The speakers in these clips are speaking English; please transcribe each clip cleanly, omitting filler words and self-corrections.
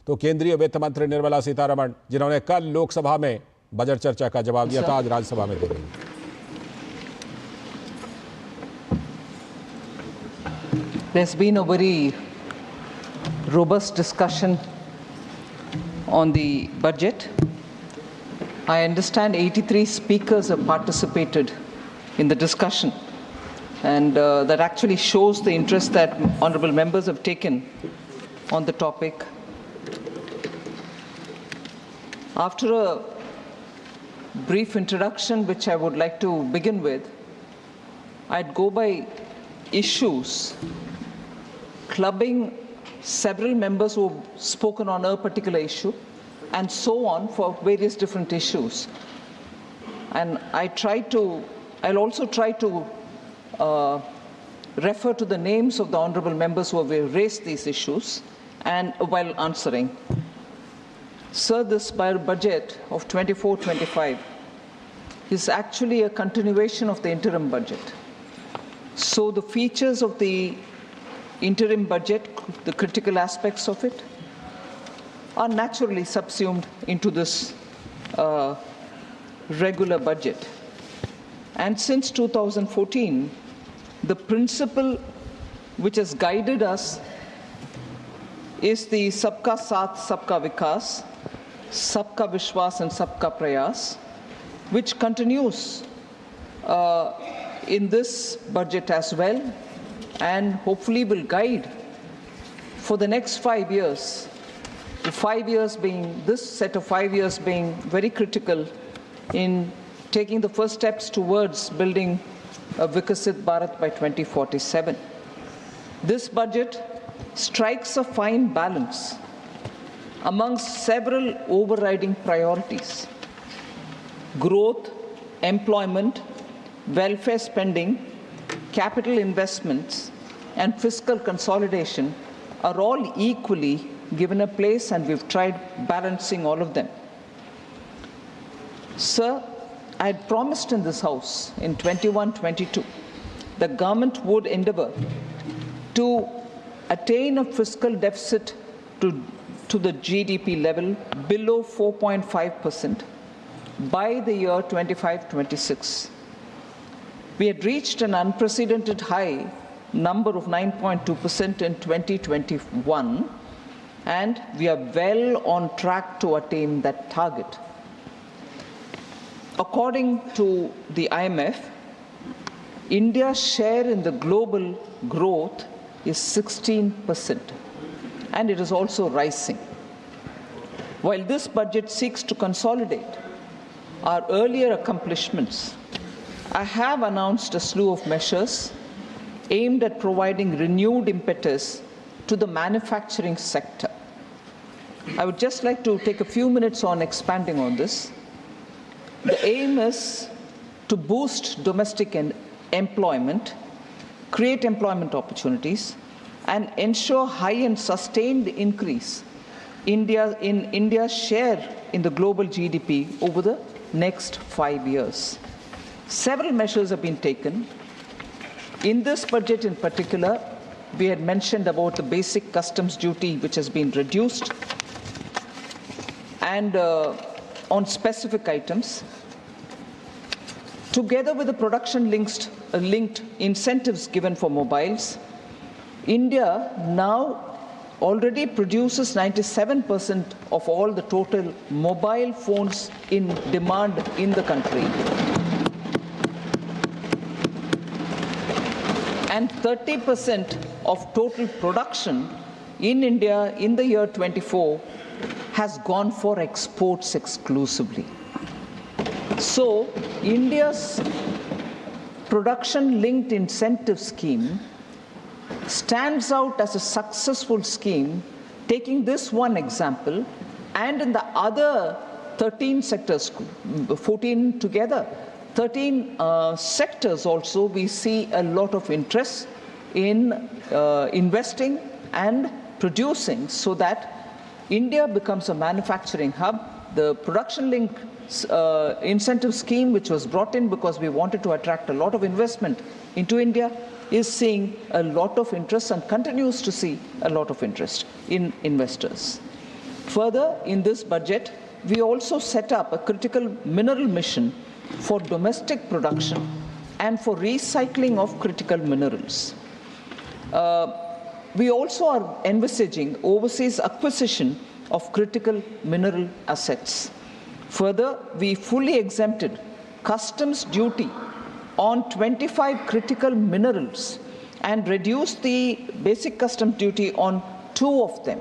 तो केंद्रीय वित्त मंत्री निर्मला सीतारमण, जिन्होंने कल लोकसभा में बजट चर्चा का जवाब दिया था, आज राज्यसभा में दे रही हैं। There's been a very robust discussion on the budget. I understand 83 speakers have participated in the discussion, and that actually shows the interest that honorable members have taken on the topic. After a brief introduction, which I would like to begin with, I'd go by issues, clubbing several members who have spoken on a particular issue, and so on for various different issues. And I'll also try to refer to the names of the honorable members who have raised these issues and while answering. Sir, this budget of 24-25 is actually a continuation of the interim budget. So the features of the interim budget, the critical aspects of it, are naturally subsumed into this regular budget. And since 2014, the principle which has guided us is the Sabka Saath, Sabka Vikas, Sabka Vishwas and Sabka Prayas, which continues in this budget as well, and hopefully will guide for the next 5 years. The 5 years being, this set of 5 years being very critical in taking the first steps towards building a Vikasit Bharat by 2047. This budget strikes a fine balance amongst several overriding priorities. Growth, employment, welfare spending, capital investments, and fiscal consolidation are all equally given a place, and we've tried balancing all of them. Sir, I had promised in this House in 21-22 the government would endeavor to attain a fiscal deficit to the GDP level below 4.5% by the year 25-26. We had reached an unprecedented high number of 9.2% in 2021, and we are well on track to attain that target. According to the IMF, India's share in the global growth is 16%, and it is also rising. While this budget seeks to consolidate our earlier accomplishments, I have announced a slew of measures aimed at providing renewed impetus to the manufacturing sector. I would just like to take a few minutes on expanding on this. The aim is to boost domestic employment, create employment opportunities, and ensure high and sustained increase in India's share in the global GDP over the next 5 years. Several measures have been taken. In this budget in particular, we had mentioned about the basic customs duty, which has been reduced, and on specific items. Together with the production-linked incentives given for mobiles, India now already produces 97% of all the total mobile phones in demand in the country. And 30% of total production in India in the year 24 has gone for exports exclusively. So, India's production-linked incentive scheme stands out as a successful scheme, taking this one example, and in the other 13 sectors, 14 together, 13 sectors also, we see a lot of interest in investing and producing so that India becomes a manufacturing hub. The production-linked incentive scheme, which was brought in because we wanted to attract a lot of investment into India, is seeing a lot of interest and continues to see a lot of interest in investors. Further, in this budget, we also set up a critical mineral mission for domestic production and for recycling of critical minerals. We also are envisaging overseas acquisition of critical mineral assets. Further, we fully exempted customs duty on 25 critical minerals and reduced the basic customs duty on 2 of them.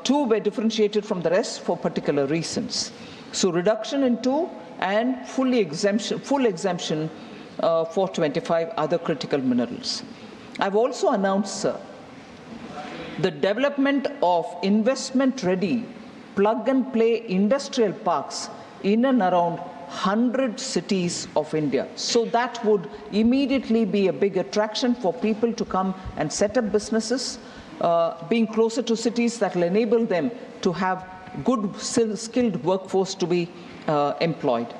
2 were differentiated from the rest for particular reasons. So reduction in 2 and full exemption for 25 other critical minerals. I've also announced, sir, the development of investment-ready plug-and-play industrial parks in and around 100 cities of India. So that would immediately be a big attraction for people to come and set up businesses, being closer to cities that will enable them to have good skilled workforce to be employed.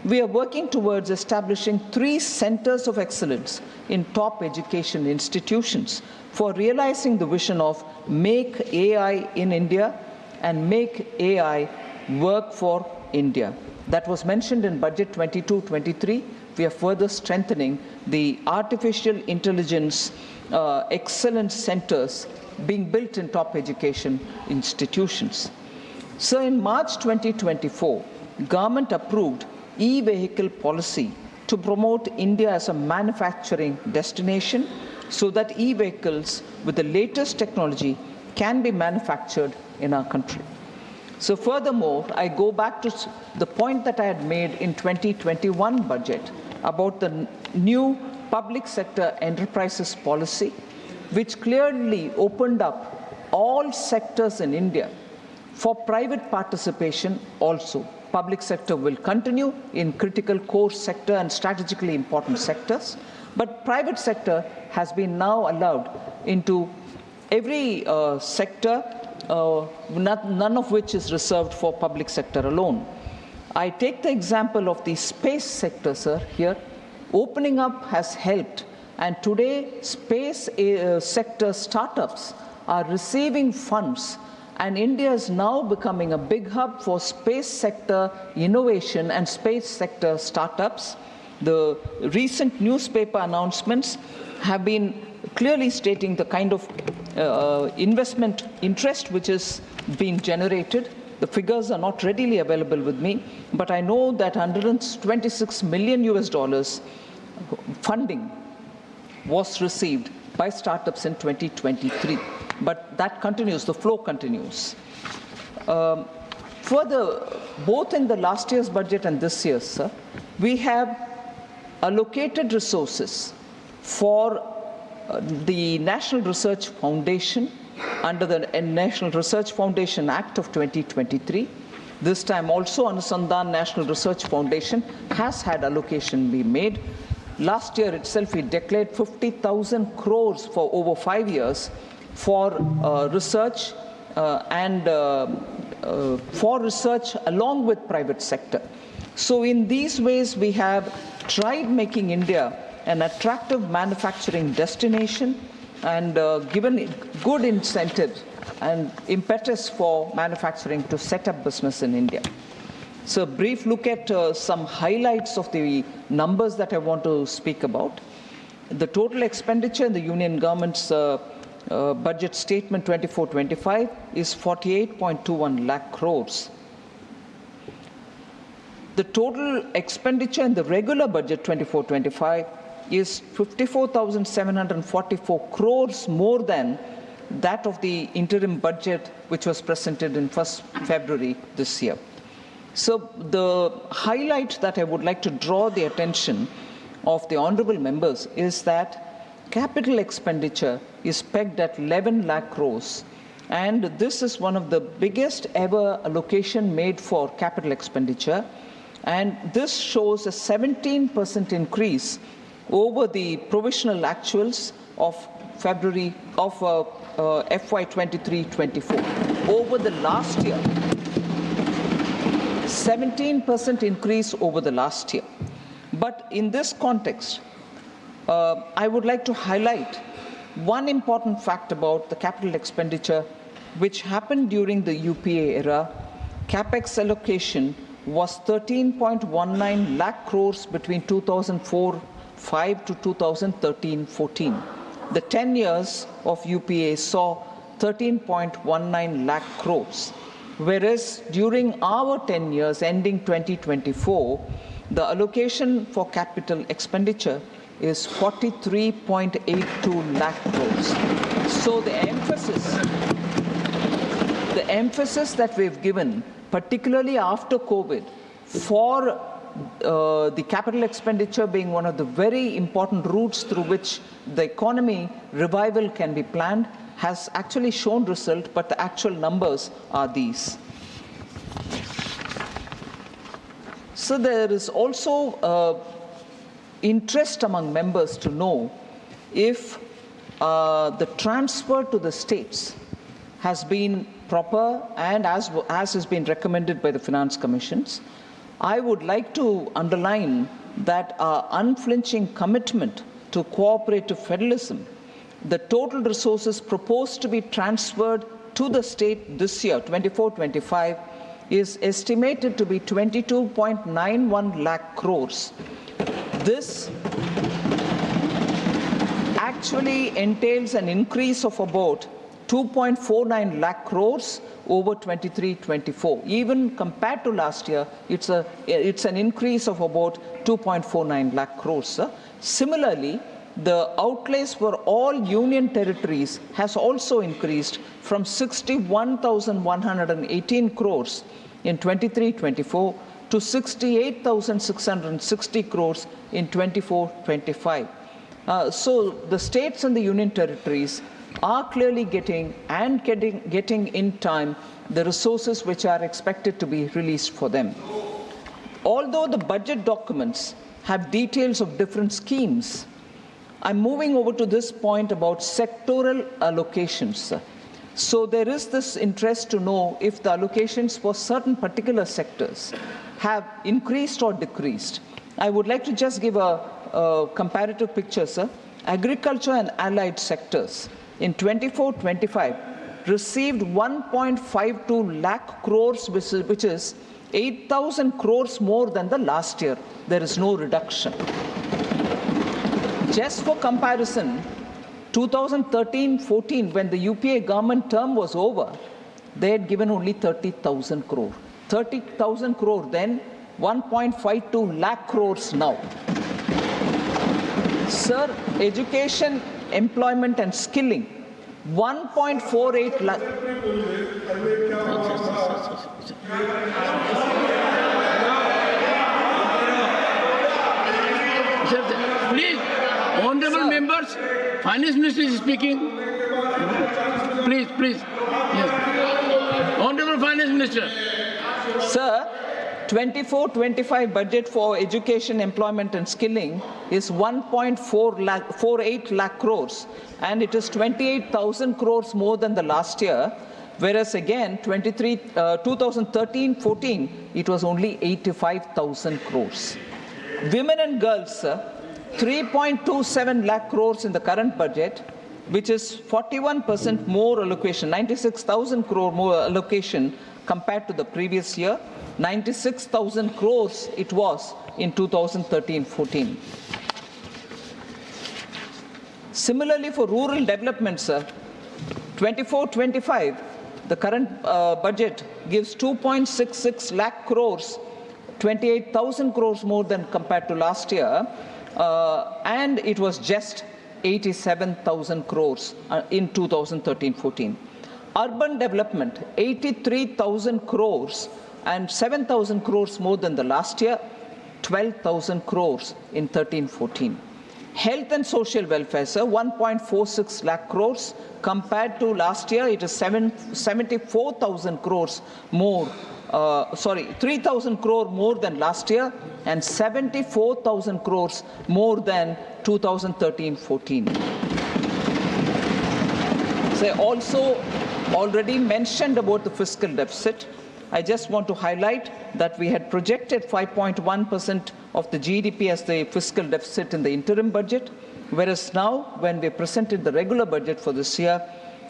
We are working towards establishing 3 centers of excellence in top education institutions for realizing the vision of Make AI in India and Make AI Work for India. That was mentioned in Budget 22-23. We are further strengthening the artificial intelligence excellence centers being built in top education institutions. So in March 2024, government approved e-vehicle policy to promote India as a manufacturing destination so that e-vehicles with the latest technology can be manufactured in our country. So furthermore, I go back to the point that I had made in 2021 budget about the new public sector enterprises policy, which clearly opened up all sectors in India for private participation also. Public sector will continue in critical core sector and strategically important sectors, but private sector has been now allowed into every sector, none of which is reserved for public sector alone. I take the example of the space sector, sir, here. Opening up has helped, and today space sector startups are receiving funds, and India is now becoming a big hub for space sector innovation and space sector startups. The recent newspaper announcements have been clearly stating the kind of investment interest which is being generated. The figures are not readily available with me, but I know that $126 million funding was received by startups in 2023. But that continues, the flow continues. Further, both in the last year's budget and this year's, sir, we have allocated resources for the National Research Foundation under the National Research Foundation Act of 2023. This time also Anusandhan National Research Foundation has had allocation be made. Last year itself we declared 50,000 crores for over 5 years for research along with private sector. So in these ways we have tried making India an attractive manufacturing destination and given good incentive and impetus for manufacturing to set up business in India. So a brief look at some highlights of the numbers that I want to speak about. The total expenditure in the Union government's budget statement 24-25 is 48.21 lakh crores. The total expenditure in the regular budget 24-25 is 54,744 crores more than that of the interim budget which was presented in 1st February this year. So the highlight that I would like to draw the attention of the honorable members is that capital expenditure is pegged at 11 lakh crores, and this is one of the biggest ever allocation made for capital expenditure, and this shows a 17% increase over the provisional actuals of February of FY 23-24 over the last year. 17% increase over the last year. But in this context, I would like to highlight one important fact about the capital expenditure which happened during the UPA era, capex allocation was 13.19 lakh crores between 2004-5 to 2013-14. The 10 years of UPA saw 13.19 lakh crores, whereas during our 10 years ending 2024, the allocation for capital expenditure is 43.82 lakh crores. So the emphasis that we've given, particularly after COVID, for the capital expenditure being one of the very important routes through which the economy revival can be planned, has actually shown result, but the actual numbers are these. So there is also interest among members to know if the transfer to the states has been proper and as has been recommended by the finance commissions. I would like to underline that our unflinching commitment to cooperative federalism, the total resources proposed to be transferred to the state this year, 24-25, is estimated to be 22.91 lakh crores. This actually entails an increase of about 2.49 lakh crores over 23-24. Even compared to last year, it's an increase of about 2.49 lakh crores. Similarly, the outlays for all union territories has also increased from 61,118 crores in 23-24 to 68,660 crores in 24-25. So the states and the union territories are clearly getting in time the resources which are expected to be released for them. Although the budget documents have details of different schemes, I'm moving over to this point about sectoral allocations. So there is this interest to know if the allocations for certain particular sectors have increased or decreased. I would like to just give a comparative picture, sir. Agriculture and allied sectors in 24-25 received 1.52 lakh crores, which is 8,000 crores more than the last year. There is no reduction. Just for comparison, 2013-14, when the UPA government term was over, they had given only 30,000 crore. 30,000 crore then, 1.52 lakh crores now. Sir, education, employment and skilling, 1.48 lakh. Please, honorable members, Finance Minister is speaking. Please. Yes. Honorable Finance Minister. Sir, 24-25 budget for education, employment and skilling is 1.48 lakh crores, and it is 28,000 crores more than the last year, whereas again 2013-14 it was only 85,000 crores. Women and girls, 3.27 lakh crores in the current budget, which is 41% more allocation, 96,000 crore more allocation compared to the previous year. 96,000 crores it was in 2013-14. Similarly, for rural development, sir, 24-25, the current budget gives 2.66 lakh crores, 28,000 crores more than compared to last year, and it was just 87,000 crores in 2013-14. Urban development, 83,000 crores and 7,000 crores more than the last year, 12,000 crores in 13-14. Health and social welfare, sir, 1.46 lakh crores. Compared to last year, it is 74,000 crores more. 3,000 crore more than last year and 74,000 crores more than 2013-14. So I also already mentioned about the fiscal deficit. I just want to highlight that we had projected 5.1% of the GDP as the fiscal deficit in the interim budget, whereas now when we presented the regular budget for this year,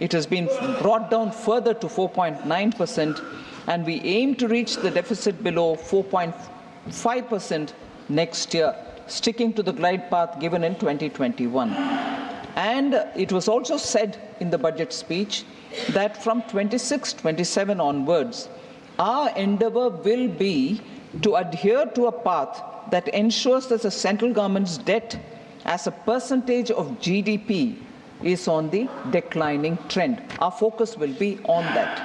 It has been brought down further to 4.9%, and we aim to reach the deficit below 4.5% next year, sticking to the glide path given in 2021. And it was also said in the budget speech that from 26-27 onwards, our endeavor will be to adhere to a path that ensures that the central government's debt as a percentage of GDP is on the declining trend. Our focus will be on that.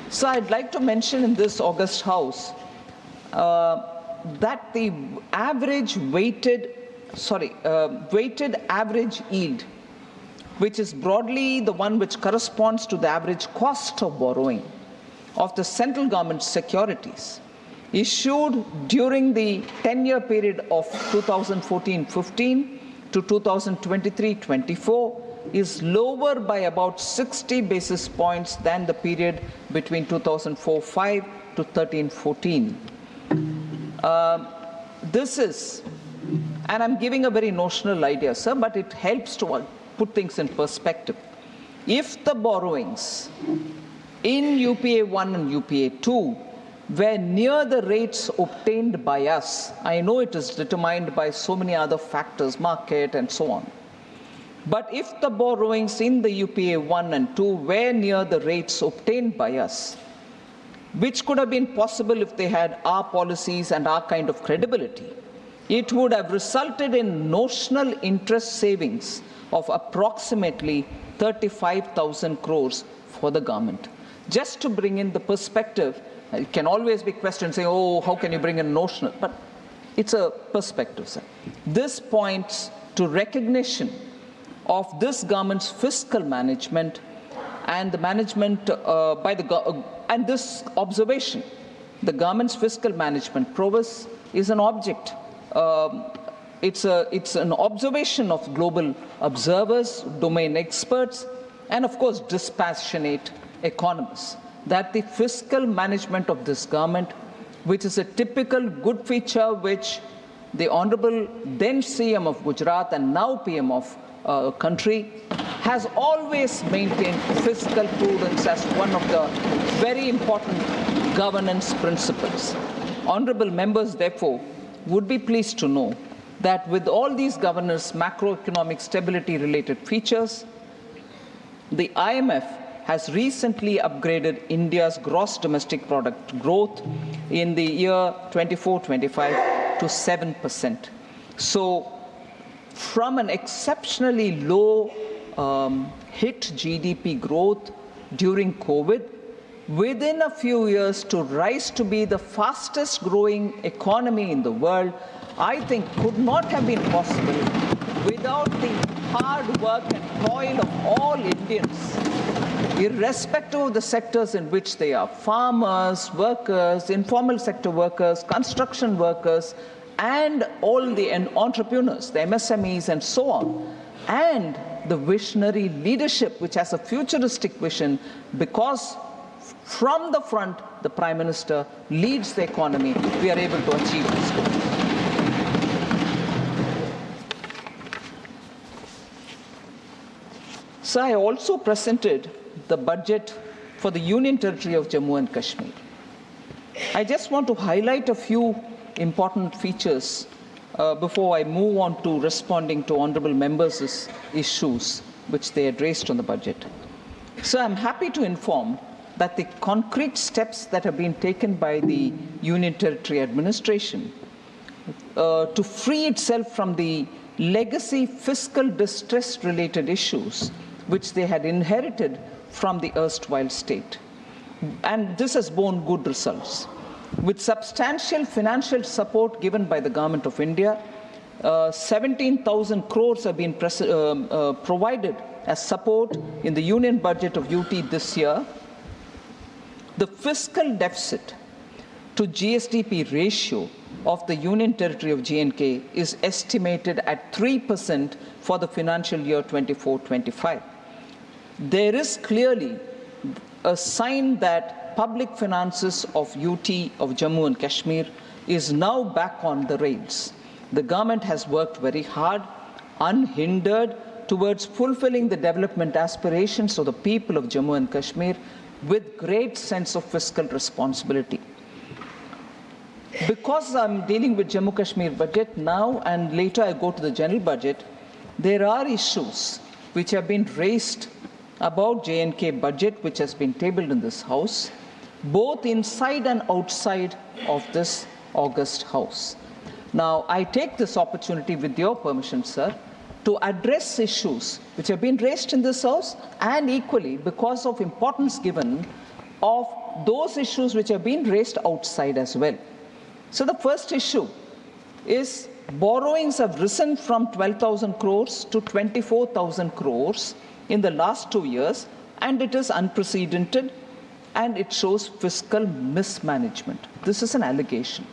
So I'd like to mention in this August House that the average weighted average yield, which is broadly the one which corresponds to the average cost of borrowing of the central government securities issued during the 10-year period of 2014-15 to 2023-24 is lower by about 60 basis points than the period between 2004-5 to 13-14. This is, and I'm giving a very notional idea, sir, but it helps to put things in perspective. If the borrowings in UPA 1 and UPA 2 were near the rates obtained by us, I know it is determined by so many other factors, market and so on, but if the borrowings in the UPA 1 and 2 were near the rates obtained by us, which could have been possible if they had our policies and our kind of credibility, it would have resulted in notional interest savings of approximately 35,000 crores for the government. Just to bring in the perspective, it can always be questioned, saying, oh, how can you bring in notional? But it's a perspective, sir. This points to recognition of this government's fiscal management and the management and this observation, the government's fiscal management prowess is an object. It's an observation of global observers, domain experts, and of course dispassionate economists, that the fiscal management of this government, which is a typical good feature which the Honorable then CM of Gujarat and now PM of country has always maintained fiscal prudence as one of the very important governance principles. Honorable members, therefore, would be pleased to know that with all these governance macroeconomic stability related features, the IMF has recently upgraded India's gross domestic product growth in the year 24-25 to 7%. So from an exceptionally low hit GDP growth during COVID, within a few years to rise to be the fastest growing economy in the world, I think could not have been possible without the hard work and toil of all Indians, irrespective of the sectors in which they are, farmers, workers, informal sector workers, construction workers, and all the entrepreneurs, the MSMEs and so on, and the visionary leadership which has a futuristic vision, because from the front, the Prime Minister leads the economy, we are able to achieve this goal. So I also presented the budget for the Union Territory of Jammu and Kashmir. I just want to highlight a few important features before I move on to responding to honourable members' issues which they had raised on the budget. So I'm happy to inform that the concrete steps that have been taken by the Union Territory administration to free itself from the legacy fiscal distress related issues which they had inherited from the erstwhile state. And this has borne good results. With substantial financial support given by the Government of India, 17,000 crores have been provided as support in the Union budget of UT this year. The fiscal deficit to GSDP ratio of the Union Territory of J&K is estimated at 3% for the financial year 24-25. There is clearly a sign that public finances of UT of Jammu and Kashmir is now back on the rails. The government has worked very hard, unhindered, towards fulfilling the development aspirations of the people of Jammu and Kashmir with great sense of fiscal responsibility. Because I'm dealing with Jammu Kashmir budget now and later I go to the general budget, there are issues which have been raised about J&K budget which has been tabled in this House, both inside and outside of this august House. Now, I take this opportunity with your permission, sir, to address issues which have been raised in this House and equally because of importance given of those issues which have been raised outside as well. So the first issue is borrowings have risen from 12,000 crores to 24,000 crores in the last 2 years, and it is unprecedented and it shows fiscal mismanagement. This is an allegation.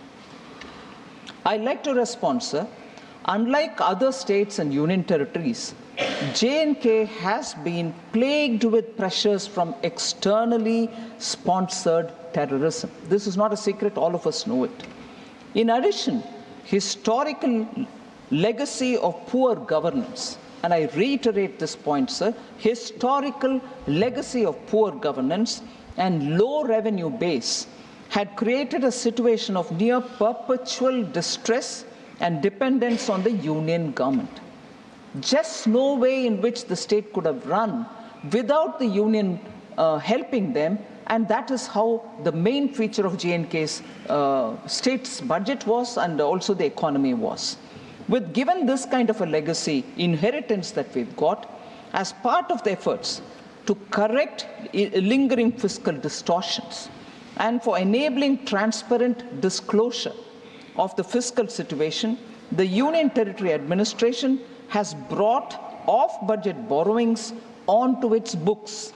I'd like to respond, sir. Unlike other states and union territories, J&K has been plagued with pressures from externally sponsored terrorism. This is not a secret, all of us know it. In addition, historical legacy of poor governance, and I reiterate this point, sir, historical legacy of poor governance and low revenue base had created a situation of near perpetual distress and dependence on the union government. Just no way in which the state could have run without the union helping them, and that is how the main feature of J&K's state's budget was and also the economy was. With given this kind of a legacy inheritance that we've got, as part of the efforts to correct lingering fiscal distortions and for enabling transparent disclosure of the fiscal situation, the Union Territory Administration has brought off-budget borrowings onto its books.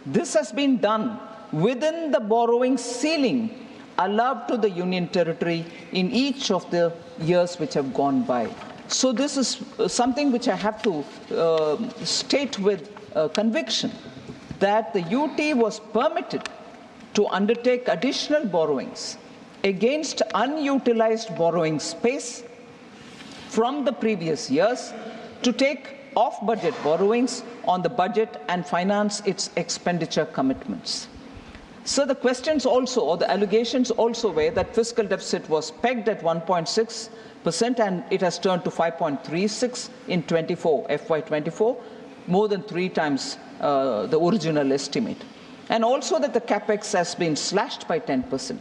This has been done within the borrowing ceiling allowed to the Union Territory in each of the years which have gone by. So this is something which I have to state with conviction, that the UT was permitted to undertake additional borrowings against unutilized borrowing space from the previous years to take off-budget borrowings on the budget and finance its expenditure commitments. So the questions also, or the allegations also were that fiscal deficit was pegged at 1.6% and it has turned to 5.36 in FY24, more than 3 times the original estimate. And also that the capex has been slashed by 10%.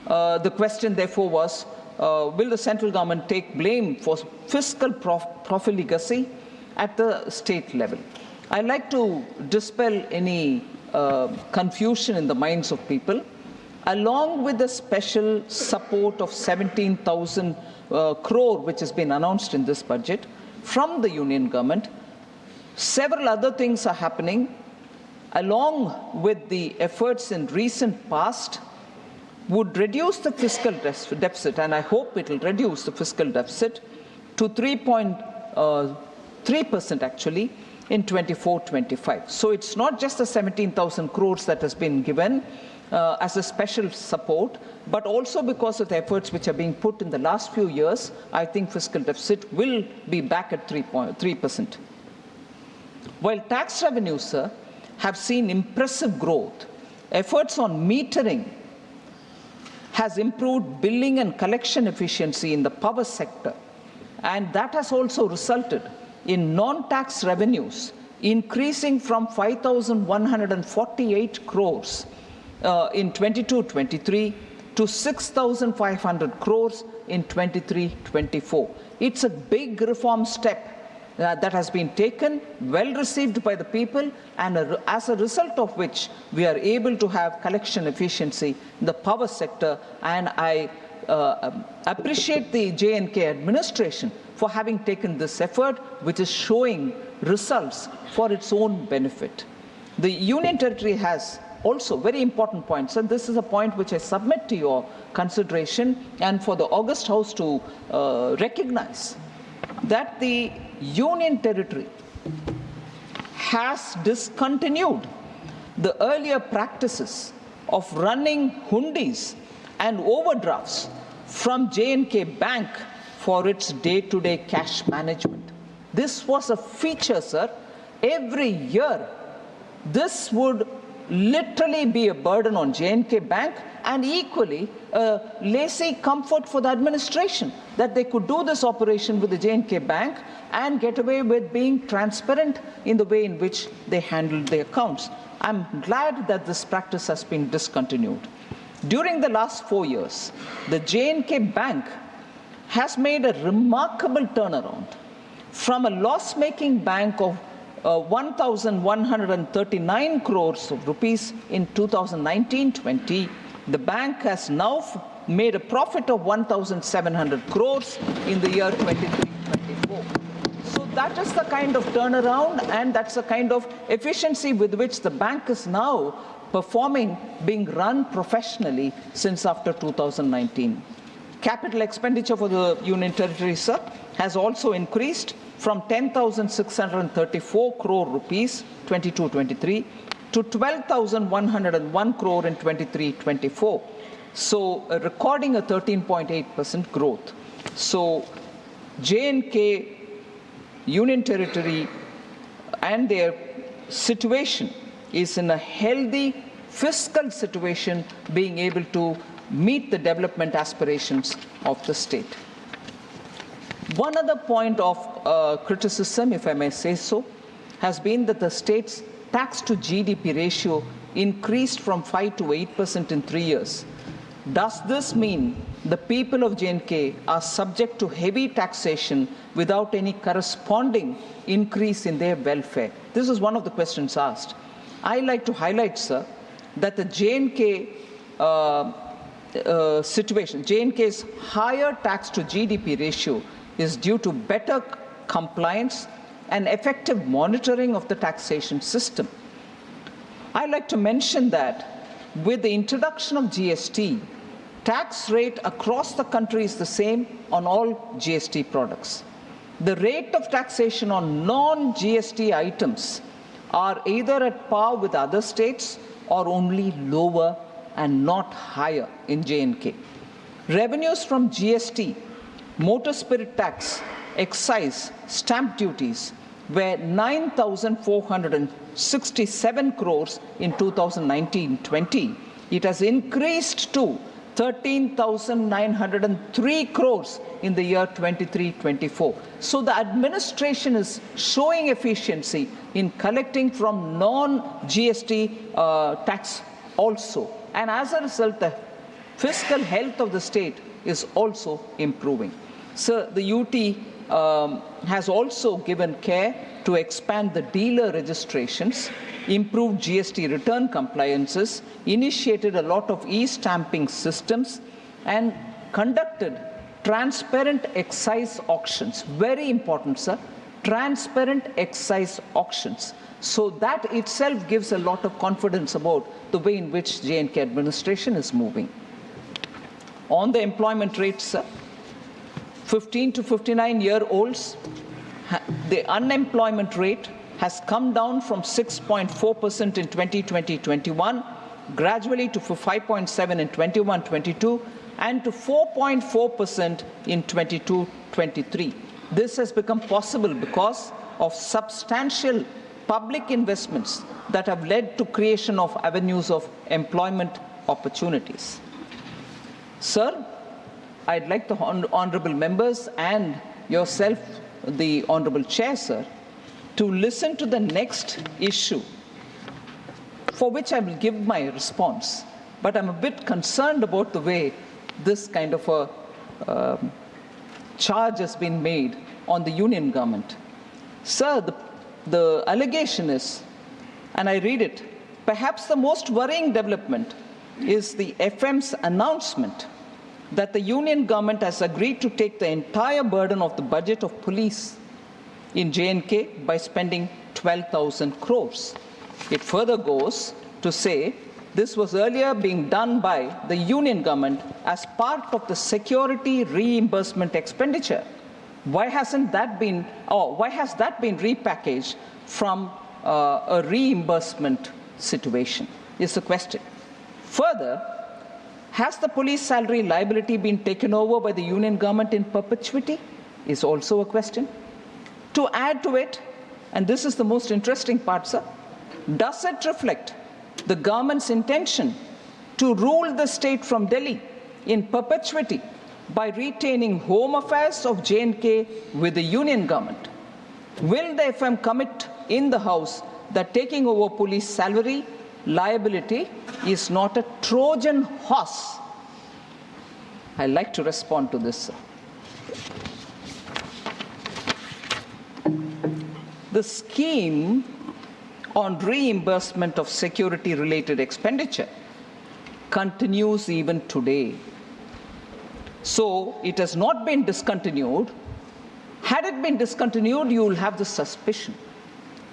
The question therefore was, will the central government take blame for fiscal profligacy at the state level? I'd like to dispel any confusion in the minds of people. Along with the special support of 17,000 crore which has been announced in this budget from the union government, several other things are happening along with the efforts in recent past would reduce the fiscal deficit, and I hope it will reduce the fiscal deficit to 3.3% actually in 24-25. So it's not just the 17,000 crores that has been given as a special support, but also because of the efforts which are being put in the last few years, I think fiscal deficit will be back at 3%. While tax revenues, sir, have seen impressive growth, efforts on metering has improved billing and collection efficiency in the power sector, and that has also resulted in non-tax revenues increasing from 5,148 crores in 22-23 to 6,500 crores in 23-24. It's a big reform step that has been taken, well received by the people, and as a result of which we are able to have collection efficiency in the power sector. And I appreciate the J&K administration for having taken this effort, which is showing results for its own benefit. The Union Territory has also very important points, and this is a point which I submit to your consideration and for the August House to recognize, that the Union Territory has discontinued the earlier practices of running hundis and overdrafts from J&K Bank for its day-to-day cash management. This was a feature, sir. Every year, this would literally be a burden on J&K Bank, and equally a lazy comfort for the administration, that they could do this operation with the J&K Bank and get away with being transparent in the way in which they handled their accounts. I'm glad that this practice has been discontinued. During the last 4 years, the J&K Bank has made a remarkable turnaround from a loss-making bank of 1,139 crores of rupees in 2019-20. The bank has now made a profit of 1,700 crores in the year 23-24. So that is the kind of turnaround, and that's the kind of efficiency with which the bank is now performing, being run professionally since after 2019. Capital expenditure for the Union Territory, sir, has also increased from 10,634 crore rupees 22-23 to 12,101 crore in 23-24. So recording a 13.8% growth. So J&K, Union Territory and their situation is in a healthy fiscal situation, being able to meet the development aspirations of the state. One other point of criticism, if I may say so, has been that the state's tax to GDP ratio increased from 5 to 8% in 3 years. Does this mean the people of J&K are subject to heavy taxation without any corresponding increase in their welfare? This is one of the questions asked. I like to highlight, sir, that the J&K situation, J&K's higher tax to GDP ratio is due to better compliance and effective monitoring of the taxation system. I like to mention that with the introduction of GST, tax rate across the country is the same on all GST products. The rate of taxation on non-GST items are either at par with other states or only lower and not higher in J&K. Revenues from GST, motor spirit tax, excise, stamp duties were 9,467 crores in 2019-20. It has increased to 13,903 crores in the year 23-24. So the administration is showing efficiency in collecting from non-GST tax also. And as a result, the fiscal health of the state is also improving. So the UT has also given care to expand the dealer registrations, improve GST return compliances, initiated a lot of e-stamping systems, and conducted transparent excise auctions. Very important, sir. Transparent excise auctions. So that itself gives a lot of confidence about the way in which J&K administration is moving. On the employment rates, sir, 15 to 59-year-olds, the unemployment rate has come down from 6.4% in 2020-21, gradually to 5.7% in 21-22, and to 4.4% in 22-23. This has become possible because of substantial public investments that have led to creation of avenues of employment opportunities. Sir, I'd like the honorable members and yourself, the honorable chair, sir, to listen to the next issue, for which I will give my response. But I'm a bit concerned about the way this kind of a charge has been made on the union government. Sir, the allegation is, and I read it, perhaps the most worrying development is the FM's announcement that the union government has agreed to take the entire burden of the budget of police in J&K by spending 12,000 crores. It further goes to say this was earlier being done by the union government as part of the security reimbursement expenditure. Why hasn't that been, or why has that been repackaged from a reimbursement situation is the question. Further, has the police salary liability been taken over by the union government in perpetuity is also a question. To add to it, and this is the most interesting part, sir, does it reflect the government's intention to rule the state from Delhi in perpetuity by retaining home affairs of J&K with the union government? Will the FM commit in the House that taking over police salary liability is not a Trojan horse? I'd like to respond to this, sir. The scheme on reimbursement of security-related expenditure continues even today. So it has not been discontinued. Had it been discontinued, you will have the suspicion.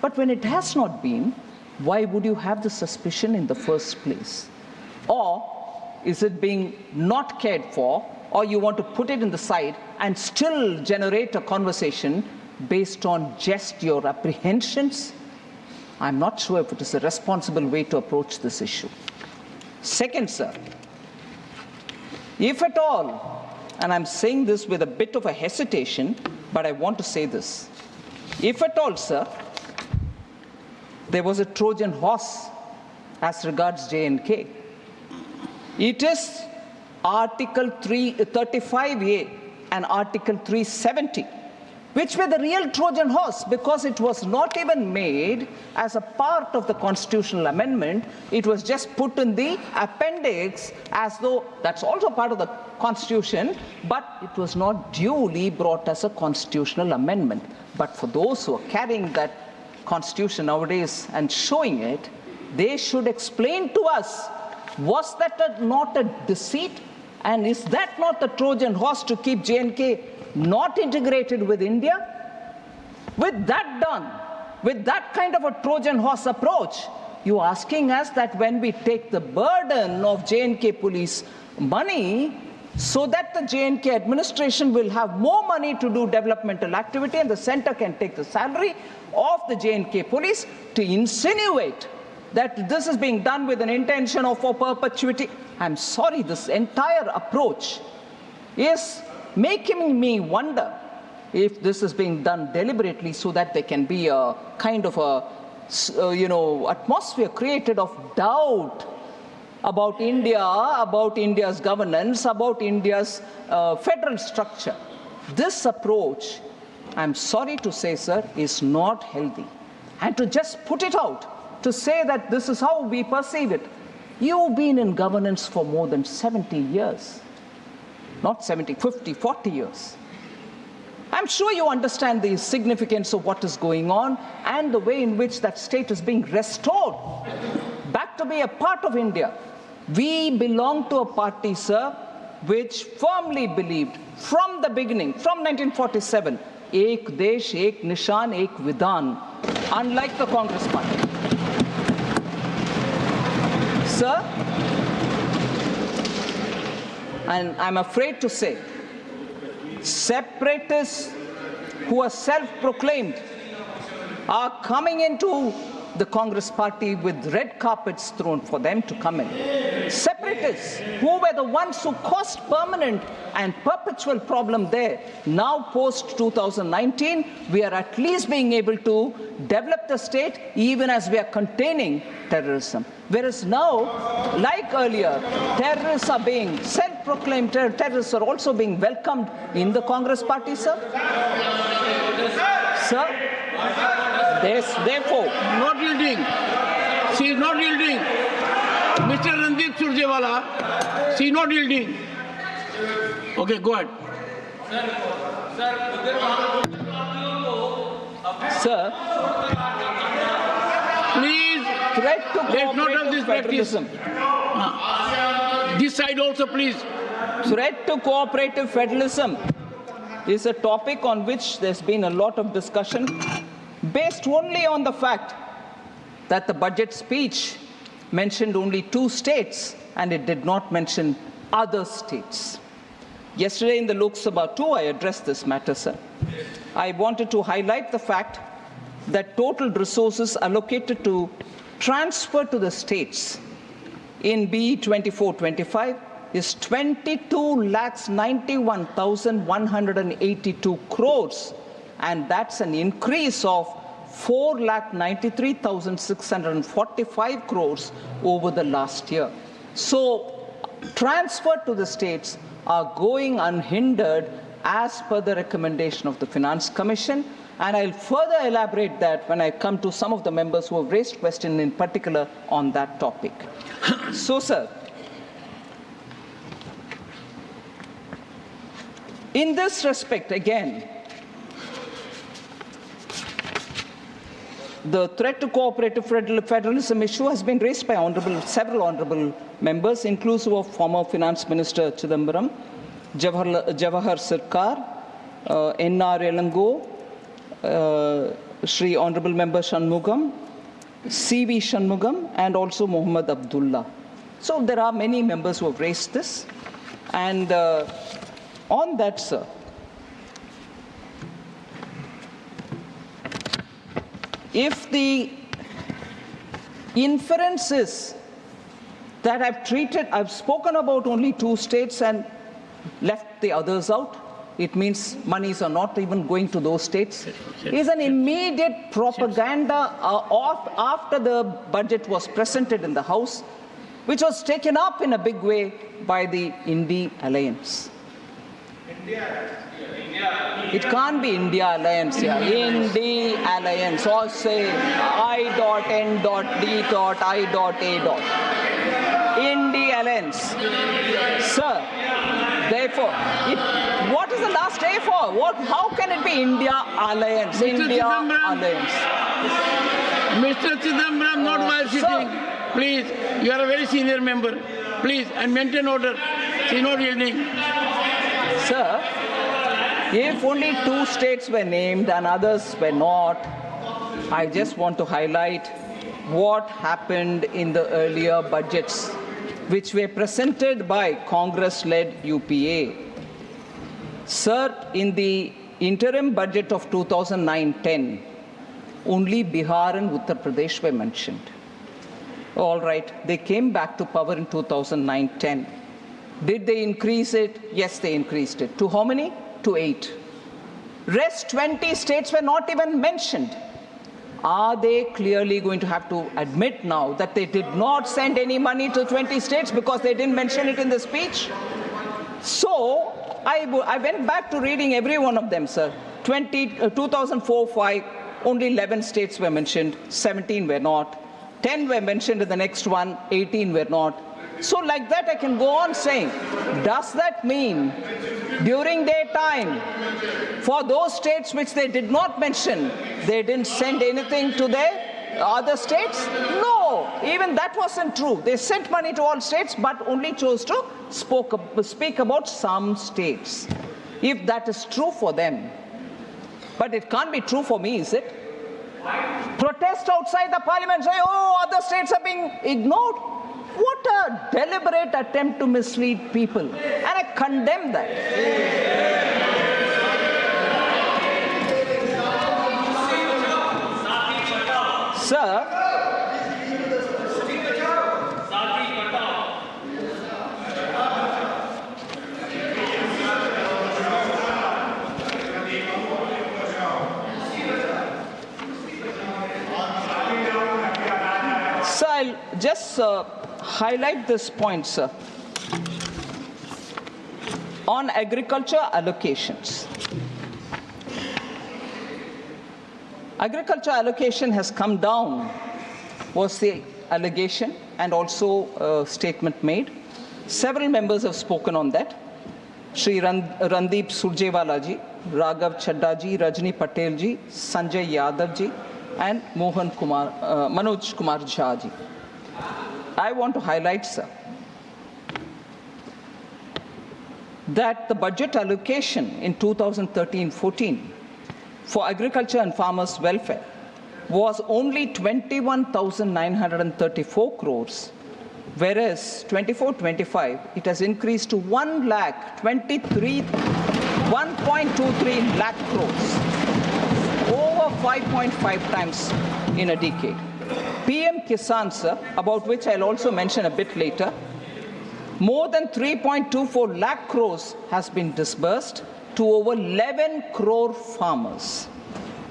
But when it has not been, why would you have the suspicion in the first place? Or is it being not cared for, or you want to put it in the side and still generate a conversation based on just your apprehensions? I'm not sure if it is a responsible way to approach this issue. Second, sir, if at all, and I'm saying this with a bit of a hesitation, but I want to say this. If at all, sir, there was a Trojan horse as regards J&K, it is Article 335A and Article 370, which were the real Trojan horse, because it was not even made as a part of the constitutional amendment. It was just put in the appendix as though that's also part of the Constitution, but it was not duly brought as a constitutional amendment. But for those who are carrying that Constitution nowadays and showing it, they should explain to us, was that not a deceit? And is that not the Trojan horse to keep J&K not integrated with India? With that done, with that kind of a Trojan horse approach, you're asking us that when we take the burden of J&K police money, so that the J&K administration will have more money to do developmental activity and the center can take the salary of the J&K police, to insinuate that this is being done with an intention of for perpetuity. I'm sorry, this entire approach is making me wonder if this is being done deliberately so that there can be a kind of a, atmosphere created of doubt about India, about India's governance, about India's federal structure. This approach, I'm sorry to say, sir, is not healthy. And to just put it out, to say that this is how we perceive it. You've been in governance for more than 70 years. Not 70, 50, 40 years. I'm sure you understand the significance of what is going on and the way in which that state is being restored back to be a part of India. We belong to a party, sir, which firmly believed from the beginning, from 1947, Ek Desh, Ek Nishan, Ek Vidhan, unlike the Congress party. Sir, and I'm afraid to say, separatists who are self-proclaimed are coming into the Congress party with red carpets thrown for them to come in. Separatists who were the ones who caused permanent and perpetual problem there. Now post-2019, we are at least being able to develop the state even as we are containing terrorism. Whereas now, like earlier, terrorists are being, self-proclaimed terrorists are also being welcomed in the Congress party, sir. Sir, therefore, not yielding. She is not yielding. Mr. Randeep Surjewala, she is not yielding. Okay, go ahead. Sir, please, threat to let's not have this practice. federalism. This side also, please. Threat to cooperative federalism is a topic on which there's been a lot of discussion, based only on the fact that the budget speech mentioned only 2 states and it did not mention other states. Yesterday in the Lok Sabha too, I addressed this matter, sir. I wanted to highlight the fact that total resources allocated to transfer to the states in BE 24-25 is 22,91,182 crores, and that's an increase of 4,93,645 crores over the last year. So transfer to the states are going unhindered as per the recommendation of the Finance Commission. And I'll further elaborate that when I come to some of the members who have raised questions in particular on that topic. So, sir, in this respect, again, the threat to cooperative federalism issue has been raised by several honorable members, inclusive of former Finance Minister Chidambaram, Jawahar Sirkar, N.R. Elango, Shri Honorable Member Shanmugam, C.V. Shanmugam, and also Muhammad Abdullah. So there are many members who have raised this. And on that, sir, if the inference is that I've spoken about only 2 states and left the others out, it means monies are not even going to those states, is an immediate propaganda after the budget was presented in the House, which was taken up in a big way by the India Alliance. It can't be India Alliance here. India Alliance, or say I.N.D.I.A. India Alliance. Sir, therefore, what is the last A for? How can it be India Alliance? India Alliance. Mr. Chidambaram, not while sitting. Please, you are a very senior member. Please, and maintain order. She is not yielding. Sir, if only 2 states were named and others were not, I just want to highlight what happened in the earlier budgets, which were presented by Congress-led UPA. Sir, in the interim budget of 2009-10, only Bihar and Uttar Pradesh were mentioned. All right, they came back to power in 2009-10. Did they increase it? Yes, they increased it. To how many? To 8. Rest 20 states were not even mentioned. Are they clearly going to have to admit now that they did not send any money to 20 states because they didn't mention it in the speech? So I went back to reading every one of them, sir. 2004-5, only 11 states were mentioned, 17 were not. 10 were mentioned in the next one, 18 were not. So like that I can go on saying, does that mean during their time, for those states which they did not mention, they didn't send anything to their other states? No, even that wasn't true. They sent money to all states, but only chose to speak about some states. If that is true for them, but it can't be true for me, is it? Protest outside the parliament, say, oh, other states are being ignored. What a deliberate attempt to mislead people. And I condemn that. Sir, I'll just highlight this point, sir, on agriculture allocations. Agriculture allocation has come down, was the allegation, and also a statement made. Several members have spoken on that. Shri Randeep Surjewala ji, Raghav Chadda ji, Rajni Patel ji, Sanjay Yadav ji, and Manoj Kumar Jha ji. I want to highlight, sir, that the budget allocation in 2013-14 for agriculture and farmers' welfare was only 21,934 crores, whereas 24-25 it has increased to 1.23 lakh crores, over 5.5 times in a decade. PM Kisan, sir, about which I'll also mention a bit later, more than 3.24 lakh crores has been disbursed, to over 11 crore farmers.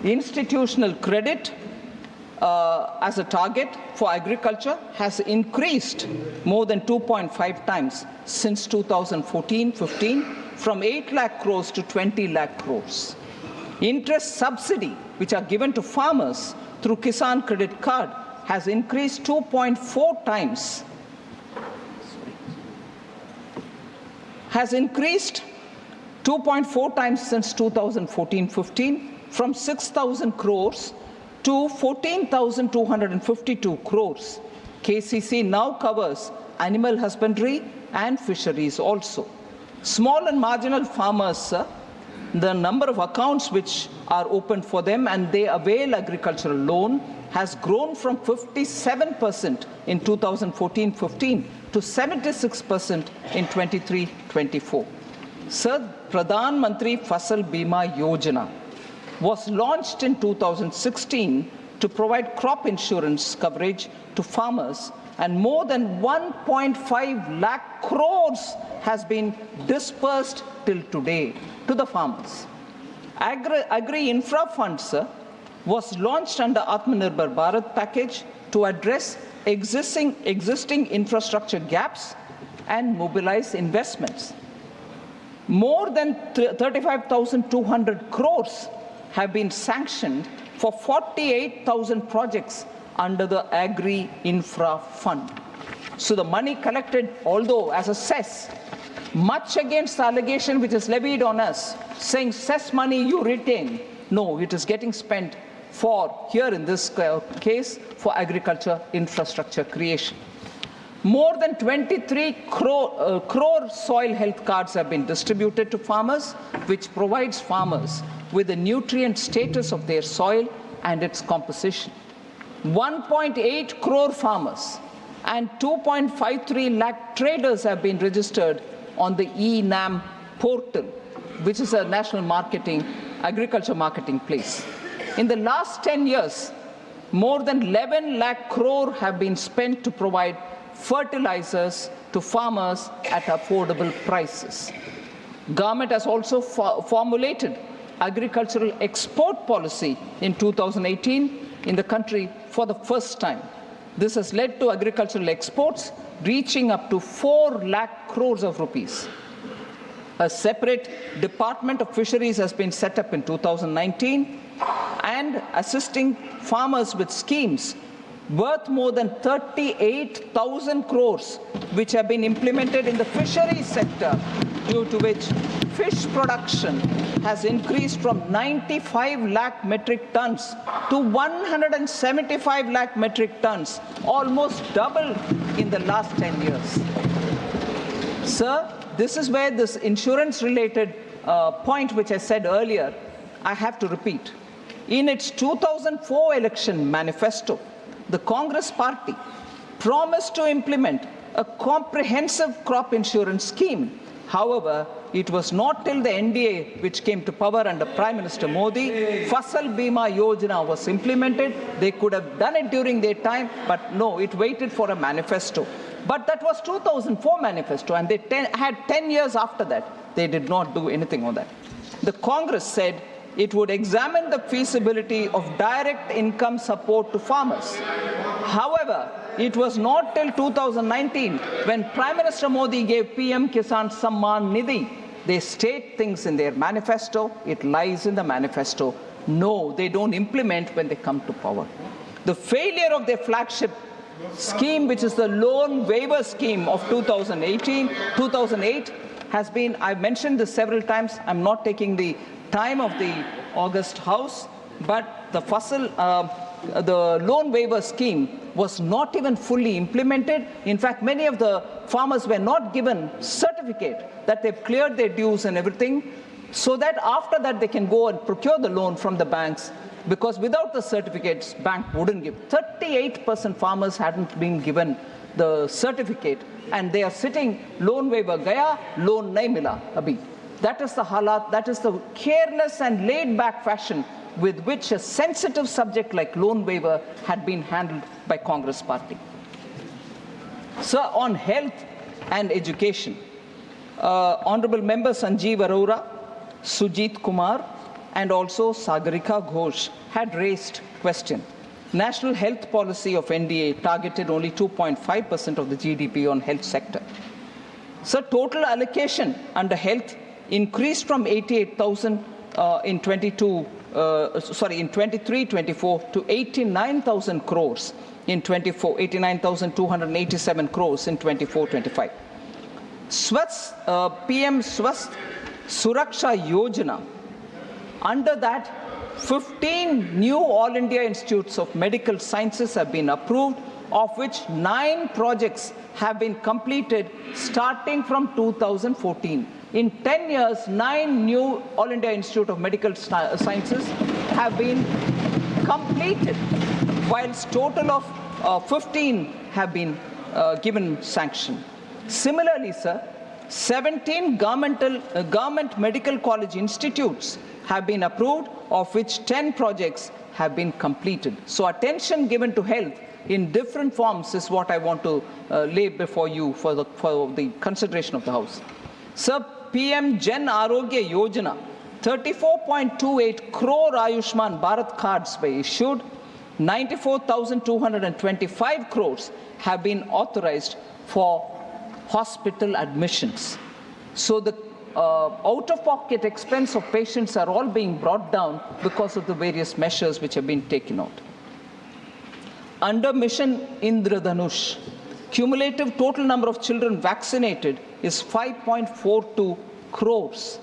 Institutional credit as a target for agriculture has increased more than 2.5 times since 2014-15, from 8 lakh crores to 20 lakh crores. Interest subsidy, which are given to farmers through Kisan Credit Card, has increased 2.4 times. Has increased 2.4 times since 2014-15, from 6,000 crores to 14,252 crores. KCC now covers animal husbandry and fisheries also. Small and marginal farmers, the number of accounts which are opened for them and they avail agricultural loan has grown from 57% in 2014-15 to 76% in 23-24. Sir, Pradhan Mantri Fasal Bima Yojana was launched in 2016 to provide crop insurance coverage to farmers, and more than 1.5 lakh crores has been dispersed till today to the farmers. Agri-Infra Fund, sir, was launched under Atmanirbhar Bharat package to address existing infrastructure gaps and mobilize investments. More than 35,200 crores have been sanctioned for 48,000 projects under the Agri-Infra Fund. So the money collected, although as a cess, much against the allegation which is levied on us, saying cess money you retain. No, it is getting spent for, here in this case, for agriculture infrastructure creation. More than 23 crore soil health cards have been distributed to farmers, which provides farmers with the nutrient status of their soil and its composition. 1.8 crore farmers and 2.53 lakh traders have been registered on the eNAM portal, which is a national agriculture marketing place. In the last 10 years, more than 11 lakh crore have been spent to provide fertilizers to farmers at affordable prices. Government has also formulated agricultural export policy in 2018 in the country for the first time. This has led to agricultural exports reaching up to 4 lakh crores of rupees. A separate Department of Fisheries has been set up in 2019 and assisting farmers with schemes worth more than 38,000 crores, which have been implemented in the fisheries sector, due to which fish production has increased from 95 lakh metric tons to 175 lakh metric tons, almost double in the last 10 years. Sir, this is where this insurance-related point which I said earlier, I have to repeat. In its 2004 election manifesto, the Congress party promised to implement a comprehensive crop insurance scheme. However, it was not till the NDA, which came to power under Prime Minister Modi, Fasal Bima Yojana was implemented. They could have done it during their time, but no, it waited for a manifesto. But that was 2004 manifesto, and they had 10 years after that. They did not do anything on that. The Congress said it would examine the feasibility of direct income support to farmers. However, it was not till 2019 when Prime Minister Modi gave PM Kisan Samman Nidhi. They state things in their manifesto, it lies in the manifesto. No, they don't implement when they come to power. The failure of their flagship scheme, which is the loan waiver scheme of 2008, has been, I've mentioned this several times, I'm not taking the time of the August House, but the loan waiver scheme was not even fully implemented. In fact, many of the farmers were not given certificate that they've cleared their dues and everything, so that after that they can go and procure the loan from the banks, because without the certificates, bank wouldn't give. 38% farmers hadn't been given the certificate, and they are sitting, loan waiver gaya, loan nahi mila abhi. That is the halat, that is the careless and laid-back fashion with which a sensitive subject like loan waiver had been handled by Congress party. Sir, on health and education, Honorable Member Sanjeev Arora Sujit Kumar, and also Sagarika Ghosh had raised question. National health policy of NDA targeted only 2.5% of the GDP on health sector. So total allocation under health increased from 88,000 in 23-24 to 89,000 crores in 24, 89,287 crores in 24-25. PM Swasth Suraksha Yojana, under that 15 new All India Institutes of Medical Sciences have been approved, of which 9 projects have been completed starting from 2014. In 10 years, 9 new All India Institute of Medical Sciences have been completed, whilst total of 15 have been given sanction. Similarly, sir, 17 government medical college institutes have been approved, of which 10 projects have been completed. So attention given to health in different forms is what I want to lay before you for the consideration of the House. Sir, PM Jan Arogya Yojana, 34.28 crore Ayushman Bharat cards were issued, 94,225 crores have been authorized for hospital admissions. So the out-of-pocket expense of patients are all being brought down because of the various measures which have been taken out. Under Mission Indradhanush, cumulative total number of children vaccinated is 5.42 crores.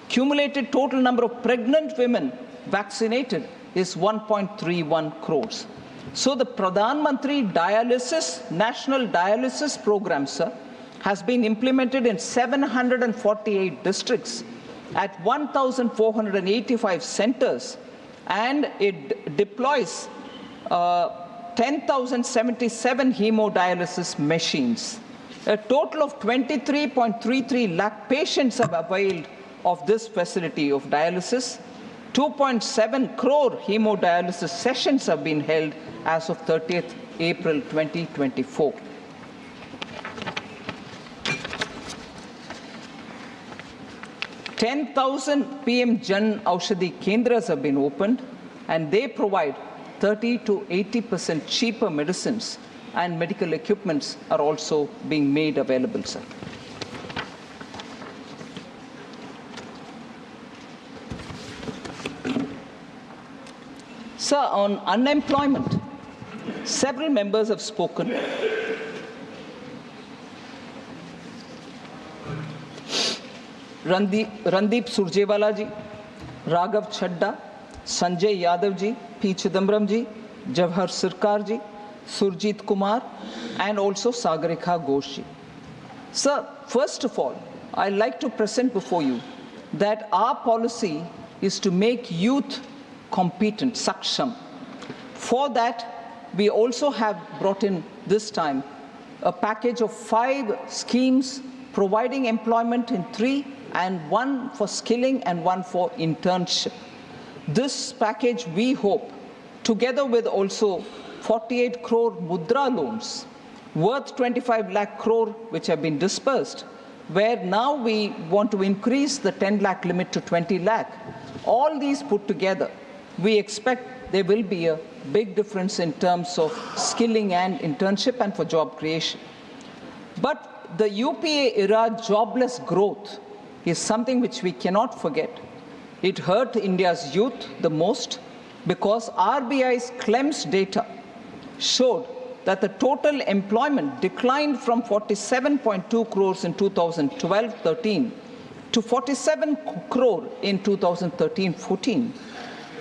Cumulative total number of pregnant women vaccinated is 1.31 crores. So the Pradhan Mantri Dialysis, National Dialysis Program, sir, has been implemented in 748 districts at 1,485 centers, and it deploys 10,077 hemodialysis machines. A total of 23.33 lakh patients have availed of this facility of dialysis. 2.7 crore hemodialysis sessions have been held as of 30th April 2024. "10,000 PM Jan Aushadhi Kendras have been opened, and they provide 30 to 80% cheaper medicines, and medical equipments are also being made available, sir. Sir, on unemployment, several members have spoken. Randeep Surjewala ji, Raghav Chadda, Sanjay Yadav ji, P. Chidambaram ji, Jawahar Sirkar ji, Surjit Kumar, and also Sagarika Ghosh ji. Sir, first of all, I'd like to present before you that our policy is to make youth competent, saksham. For that, we also have brought in this time a package of 5 schemes providing employment in 3, and 1 for skilling and 1 for internship. This package, we hope, together with also 48 crore mudra loans worth 25 lakh crore which have been dispersed, where now we want to increase the 10 lakh limit to 20 lakh. All these put together, we expect there will be a big difference in terms of skilling and internship and for job creation. But the UPA era jobless growth is something which we cannot forget. It hurt India's youth the most because RBI's CLEMS data showed that the total employment declined from 47.2 crores in 2012-13 to 47 crore in 2013-14.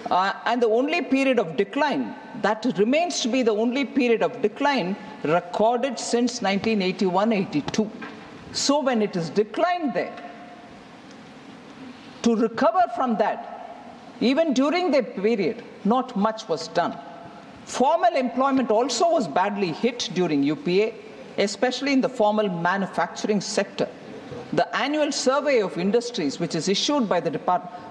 And the only period of decline, that remains to be the only period of decline recorded since 1981-82. So when it is declined there, to recover from that, even during the period, not much was done. Formal employment also was badly hit during UPA, especially in the formal manufacturing sector. The annual survey of industries, which is issued by the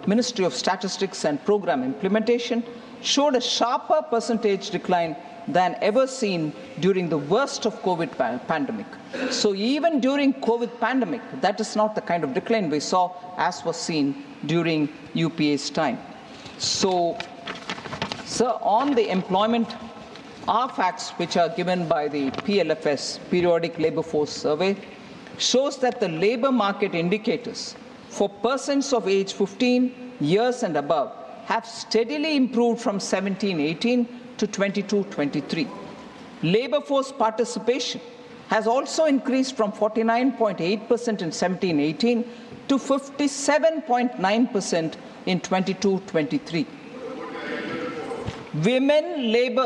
Ministry of Statistics and Program Implementation, showed a sharper percentage decline than ever seen during the worst of COVID pandemic. So even during COVID pandemic, that is not the kind of decline we saw as was seen during UPA's time. So, sir, on the employment, our facts which are given by the PLFS, Periodic Labour Force Survey, shows that the labour market indicators for persons of age 15 years and above have steadily improved from 17-18 to 22-23. Labour force participation has also increased from 49.8% in 17-18 to 57.9% in 22-23.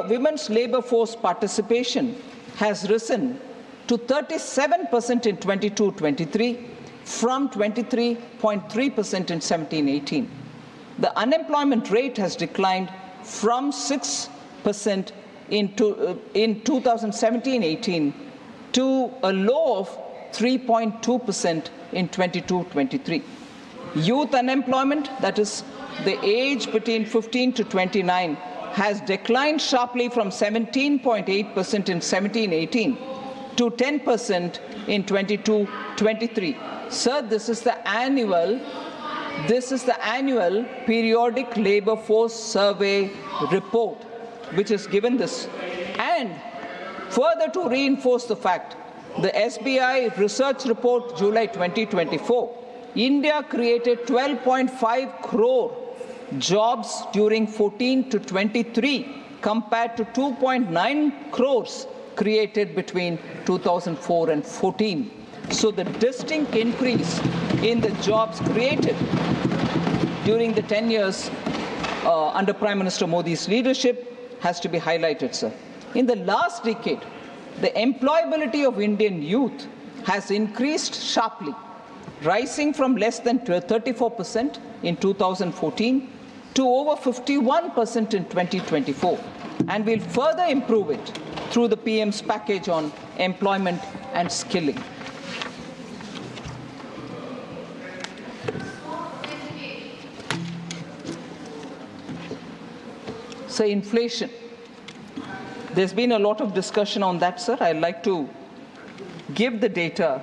Women's labour force participation has risen to 37% in 22-23 from 23.3% in 17-18. The unemployment rate has declined from 6% in 2017-18 to a low of 3.2% in 22-23. Youth unemployment, that is the age between 15 to 29, has declined sharply from 17.8% in 17-18 to 10% in 22-23. Sir, this is the annual Periodic Labour Force Survey report which is given this. And further to reinforce the fact, the SBI research report July 2024, India created 12.5 crore jobs during 14 to 23 compared to 2.9 crores created between 2004 and 14. So the distinct increase in the jobs created during the 10 years under Prime Minister Modi's leadership has to be highlighted, sir. In the last decade, the employability of Indian youth has increased sharply, rising from less than 34% in 2014 to over 51% in 2024. And we'll further improve it through the PM's package on employment and skilling. So inflation. There's been a lot of discussion on that, sir. I'd like to give the data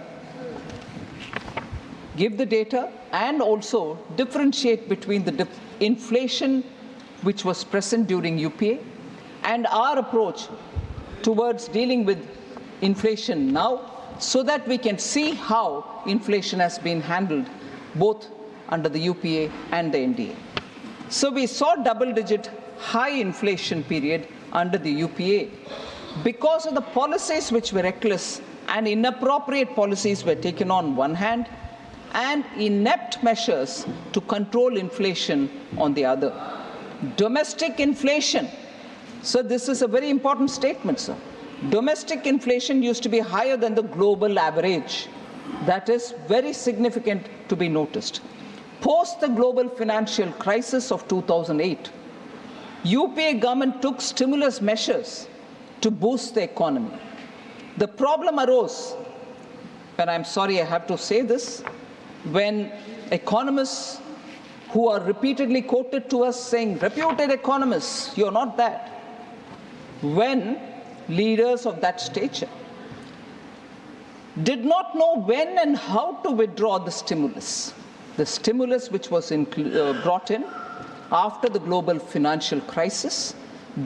and also differentiate between the inflation which was present during UPA and our approach towards dealing with inflation now, so that we can see how inflation has been handled both under the UPA and the NDA. So we saw double-digit high inflation period under the UPA because of the policies which were reckless and inappropriate policies were taken on one hand, and inept measures to control inflation on the other. Domestic inflation. So this is a very important statement, sir. Domestic inflation used to be higher than the global average. That is very significant to be noticed. Post the global financial crisis of 2008, UPA government took stimulus measures to boost the economy. The problem arose, and I'm sorry I have to say this, when economists who are repeatedly quoted to us saying, reputed economists, you're not that, when leaders of that stature did not know when and how to withdraw the stimulus which was brought in after the global financial crisis,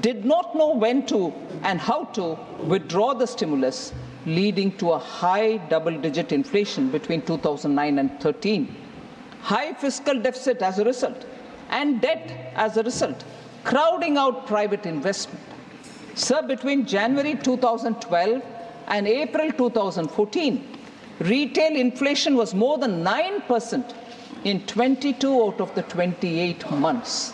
did not know when to and how to withdraw the stimulus, leading to a high double-digit inflation between 2009 and 13. High fiscal deficit as a result, and debt as a result, crowding out private investment. Sir, between January 2012 and April 2014, retail inflation was more than 9% in 22 out of the 28 months.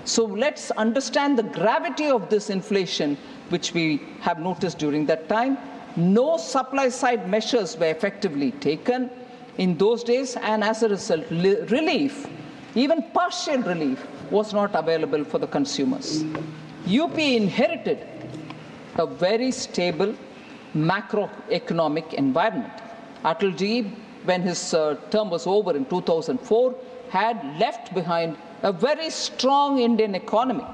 So let's understand the gravity of this inflation, which we have noticed during that time. No supply-side measures were effectively taken in those days, and as a result, relief, even partial relief, was not available for the consumers. UP inherited a very stable macroeconomic environment. Atalji, when his term was over in 2004, had left behind a very strong Indian economy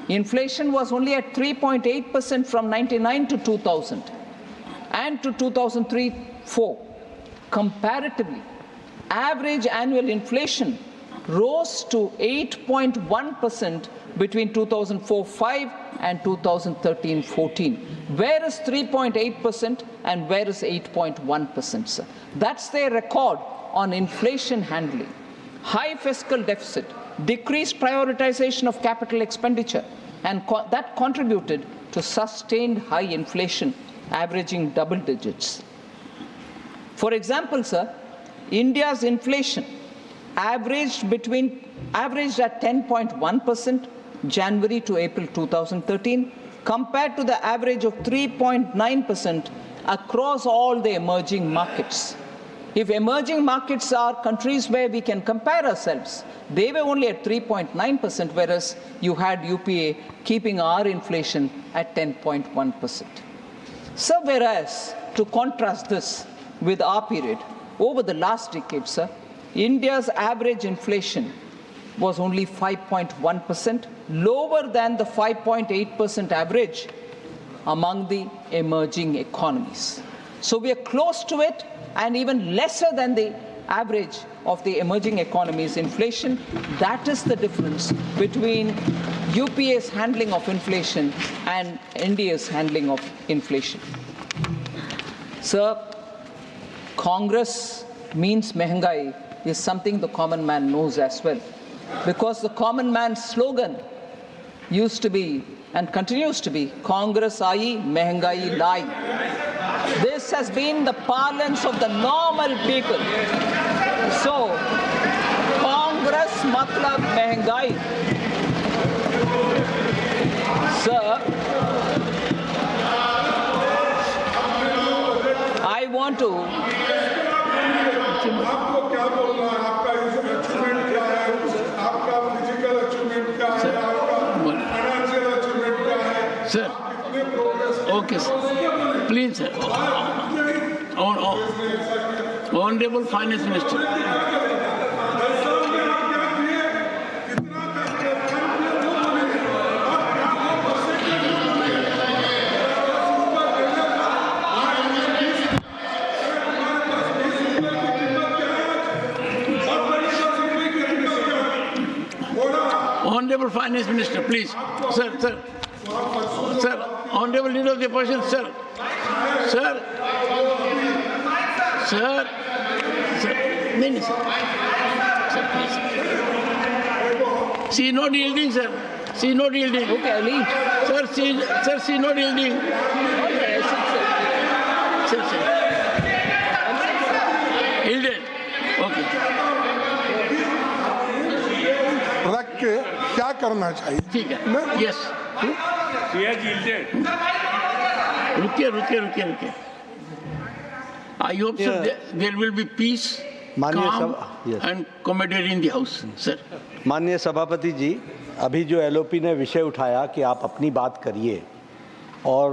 Inflation was only at 3.8% from 99 to 2000 and to 2003-04. Comparatively, average annual inflation rose to 8.1% between 2004-05 and 2013-14. Where is 3.8% and where is 8.1%, sir? That's their record on inflation handling. High fiscal deficit, decreased prioritization of capital expenditure, and that contributed to sustained high inflation, averaging double digits. For example, sir, India's inflation averaged at 10.1% January to April 2013, compared to the average of 3.9% across all the emerging markets. If emerging markets are countries where we can compare ourselves, they were only at 3.9%, whereas you had UPA keeping our inflation at 10.1%. So whereas, to contrast this with our period, over the last decade, sir, India's average inflation was only 5.1%, lower than the 5.8% average among the emerging economies. So we are close to it and even lesser than the average of the emerging economies' inflation. That is the difference between UPA's handling of inflation and India's handling of inflation. Sir, Congress means mehengai is something the common man knows as well, because the common man's slogan used to be and continues to be Congress aayi, mehengai lai. This has been the parlance of the normal people. So, Congress matlab mehengai. Sir, I want to आपको क्या बोलना है? आपका achievement क्या है? आपका physical achievement क्या है? आपका फाइनेंशियल अचीवमेंट क्या है? Sir. कितने progress? Okay, sir. Please, sir. Honorable Finance Minister. Honorable Finance Minister, please. Sir. Honorable Leader of the Opposition, sir. No, sir. Sir, please. She is not yielding, sir. She is not yielding. Okay, I'll leave. Sir, she is not yielding. Okay, Sir. Yielded. Okay. रख के क्या करना चाहिए? ठीक है. Yes. रुकिए. I hope, sir, there will be peace, calm and camaraderie in the house, sir. माननीय सभापति जी, अभी जो एलओपी ने विषय उठाया कि आप अपनी बात करिए और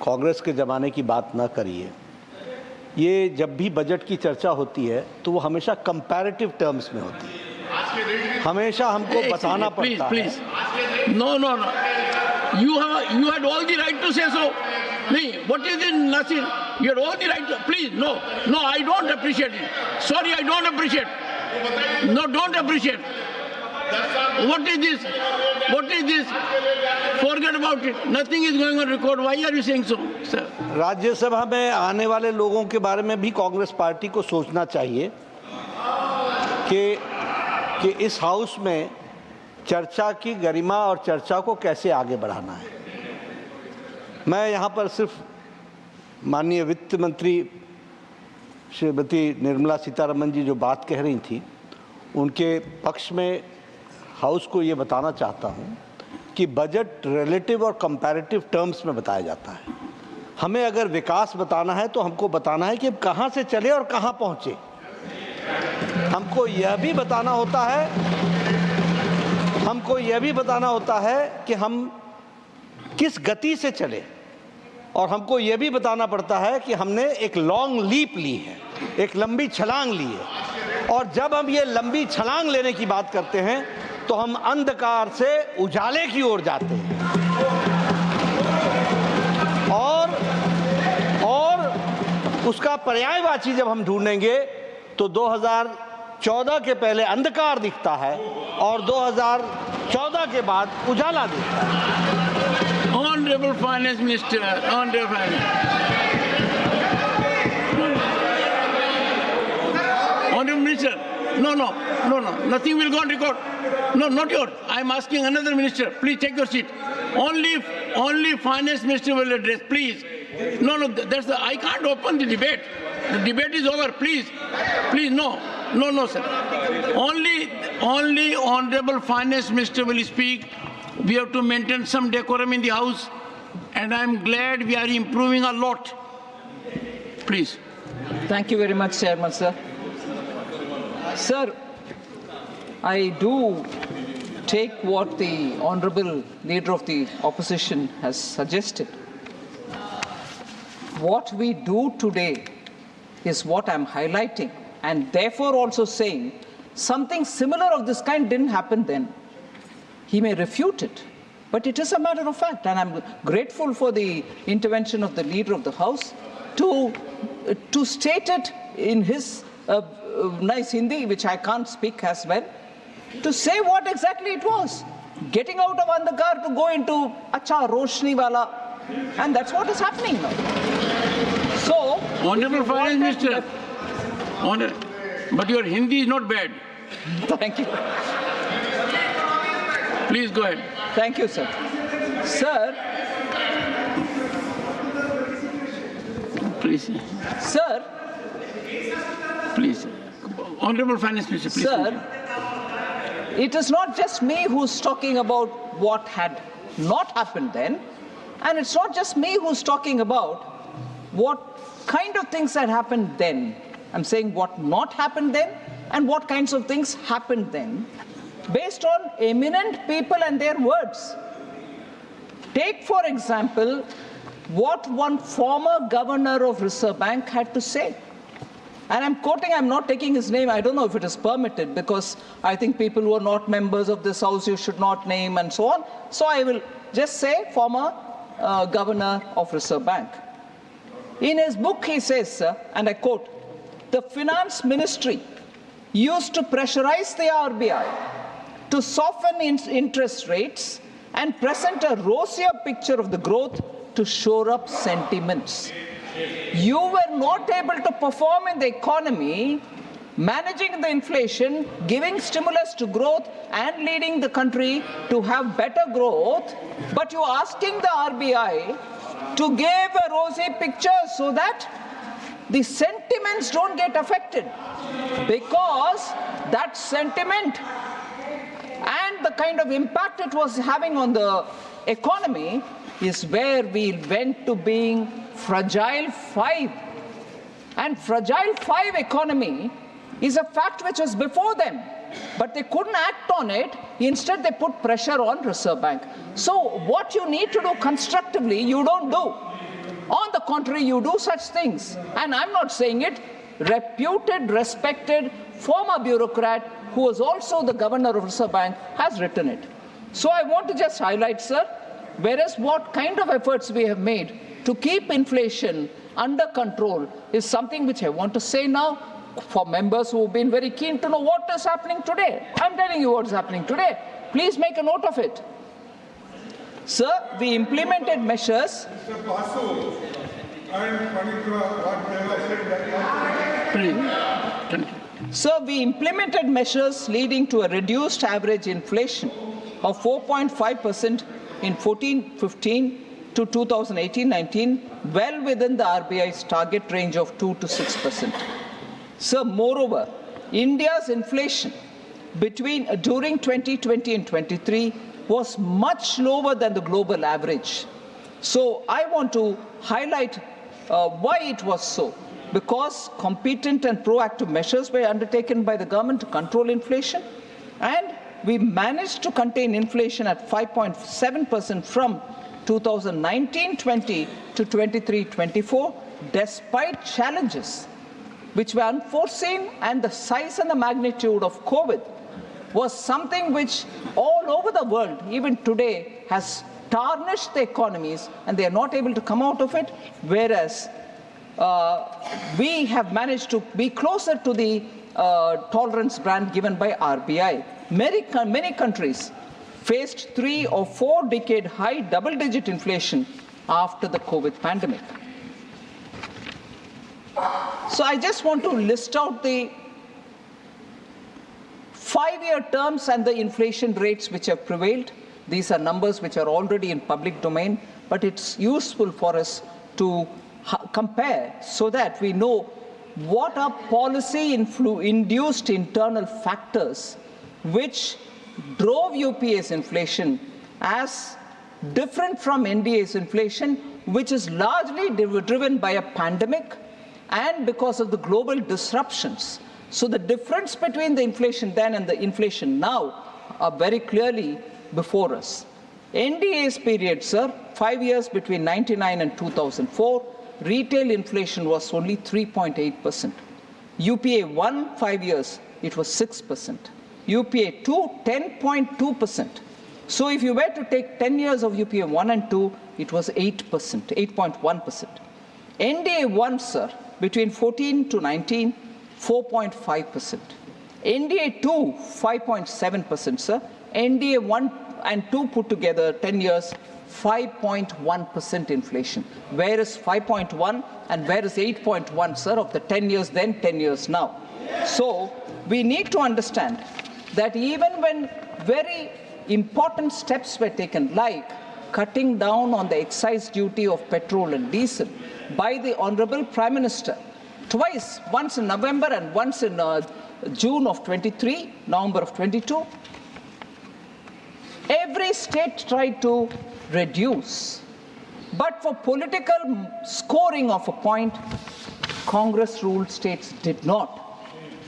कांग्रेस के ज़माने की बात ना करिए, ये जब भी बजट की चर्चा होती है तो वो हमेशा कंपैरेटिव टर्म्स में होती है. हमेशा हमको बताना पड़ता है. No. You had all the right to say so. No, what is it, Nasir? You had all the right to. Please, no, I don't appreciate it. Sorry, I don't appreciate. No, don't appreciate. What is this? Forget about it. Nothing is going on record. Why are you saying so, sir? Rajya Sabha में आने वाले लोगों के बारे में भी Congress party को सोचना चाहिए कि इस हाउस में चर्चा की गरिमा और चर्चा को कैसे आगे बढ़ाना है. मैं यहाँ पर सिर्फ माननीय वित्त मंत्री श्रीमती निर्मला सीतारमन जी जो बात कह रही थी उनके पक्ष में हाउस को ये बताना चाहता हूँ कि बजट रिलेटिव और कंपैरेटिव टर्म्स में बताया जाता है. हमें अगर विकास बताना है तो हमको बताना है कि अब कहाँ से चले और कहाँ पहुँचे. हमको यह भी बताना होता है कि हम किस गति से चले, और हमको यह भी बताना पड़ता है कि हमने एक लॉन्ग लीप ली है, एक लंबी छलांग ली है. और जब हम ये लंबी छलांग लेने की बात करते हैं तो हम अंधकार से उजाले की ओर जाते हैं। और उसका पर्यायवाची जब हम ढूंढेंगे तो 2014 के पहले अंधकार दिखता है और 2014 के बाद उजाला दिखता है। Honorable Finance Minister, Honorable Finance Minister, no, nothing will go on record. No, not yours. I'm asking another minister. Please take your seat. Only Finance Minister will address. Please. No, I can't open the debate. The debate is over. Please, no, sir. Only Honorable Finance Minister will speak. We have to maintain some decorum in the House, and I'm glad we are improving a lot. Please. Thank you very much, Chairman, sir. Sir, I do take what the Honorable Leader of the Opposition has suggested. What we do today is what I'm highlighting, and therefore also saying something similar of this kind didn't happen then. He may refute it, but it is a matter of fact, and I'm grateful for the intervention of the Leader of the House to state it in his nice Hindi, which I can't speak as well, to say what exactly it was. Getting out of Andhakar to go into Acha Roshni Wala, and that's what is happening now. So, Honorable Finance Minister, but your Hindi is not bad. Thank you. Please go ahead. Thank you, sir. Sir. Please. Sir. Please. Honorable Finance Minister, please. Sir, it is not just me who's talking about what had not happened then, and it's not just me who's talking about what kind of things had happened then. I'm saying what not happened then and what kinds of things happened then, based on eminent people and their words. Take, for example, what one former governor of Reserve Bank had to say. And I'm quoting, I'm not taking his name. I don't know if it is permitted, because I think people who are not members of this House you should not name and so on. So I will just say former governor of Reserve Bank. In his book he says, sir, and I quote, "The finance ministry used to pressurize the RBI to soften interest rates and present a rosier picture of the growth to shore up sentiments. You were not able to perform in the economy, managing the inflation, giving stimulus to growth and leading the country to have better growth, but you're asking the RBI to give a rosy picture so that the sentiments don't get affected, because that sentiment and the kind of impact it was having on the economy is where we went to being fragile 5. And fragile 5 economy is a fact which was before them, but they couldn't act on it. Instead, they put pressure on Reserve Bank. So what you need to do constructively, you don't do. On the contrary, you do such things. And I'm not saying it. Reputed, respected, former bureaucrat who was also the governor of Reserve Bank has written it. So I want to just highlight, sir, whereas what kind of efforts we have made to keep inflation under control is something which I want to say now for members who have been very keen to know what is happening today. I'm telling you what's happening today. Please make a note of it. Sir, we implemented measures. Mr. Basu and Manitra, what they have said, that Please. Sir, we implemented measures leading to a reduced average inflation of 4.5% in 14-15 to 2018-19, well within the RBI's target range of 2 to 6%. Sir, moreover, India's inflation during 2020 and 23 was much lower than the global average. So I want to highlight why it was so. Because competent and proactive measures were undertaken by the government to control inflation, and we managed to contain inflation at 5.7% from 2019-20 to 23-24, despite challenges which were unforeseen and the size and the magnitude of COVID. was something which all over the world, even today, has tarnished the economies, and they are not able to come out of it, whereas we have managed to be closer to the tolerance band given by RBI. Many countries faced 3 or 4 decade high double-digit inflation after the COVID pandemic. So I just want to list out the 5-year terms and the inflation rates which have prevailed. These are numbers which are already in public domain, but it's useful for us to compare so that we know what are policy-induced internal factors which drove UPA's inflation as different from NDA's inflation, which is largely driven by a pandemic and because of the global disruptions. So the difference between the inflation then and the inflation now are very clearly before us. NDA's period, sir, 5 years between 1999 and 2004, retail inflation was only 3.8%. UPA 1, 5 years, it was 6%. UPA 2, 10.2%. So if you were to take 10 years of UPA 1 and 2, it was 8%, 8.1%. NDA 1, sir, between 14 to 19, 4.5%. NDA 2, 5.7%, sir. NDA 1 and 2 put together, 10 years, 5.1% inflation. Where is 5.1 and where is 8.1, sir, of the 10 years then, 10 years now? So we need to understand that even when very important steps were taken, like cutting down on the excise duty of petrol and diesel by the Honorable Prime Minister, twice, once in November and once in June of 23, November of 22, every state tried to reduce. But for political scoring of a point, Congress-ruled states did not.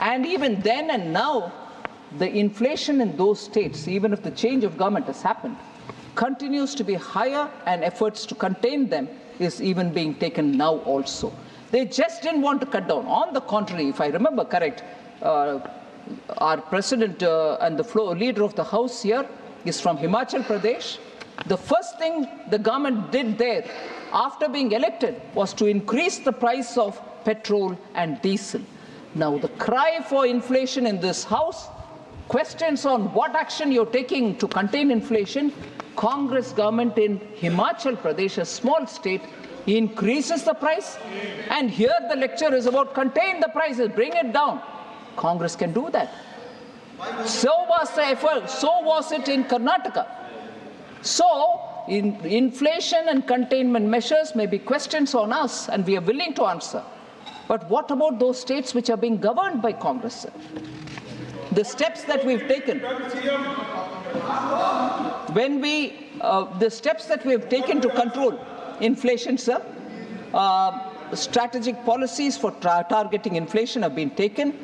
And even then and now, the inflation in those states, even if the change of government has happened, continues to be higher, and efforts to contain them is even being taken now also. They just didn't want to cut down. On the contrary, if I remember correct, our president and the leader of the House here is from Himachal Pradesh. The first thing the government did there after being elected was to increase the price of petrol and diesel. Now the cry for inflation in this House, questions on what action you're taking to contain inflation. Congress government in Himachal Pradesh, a small state, increases the price, and here the lecture is about contain the prices, bring it down. Congress can do that. So was the effort, so was it in Karnataka. So inflation and containment measures may be questions on us, and we are willing to answer. But what about those states which are being governed by Congress, sir? The steps that we've taken, the steps that we've taken to control inflation, sir, strategic policies for targeting inflation have been taken.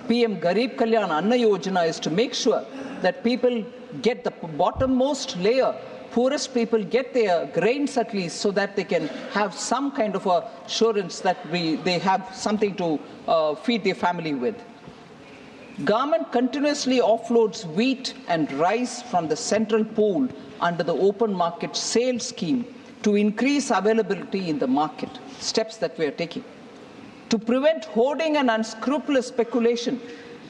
PM Garib Kalyan Anna Yojana is to make sure that people get the bottommost layer, poorest people get their grains at least, so that they can have some kind of assurance that they have something to feed their family with. Government continuously offloads wheat and rice from the central pool under the open market sale scheme to increase availability in the market, steps that we are taking. To prevent hoarding and unscrupulous speculation,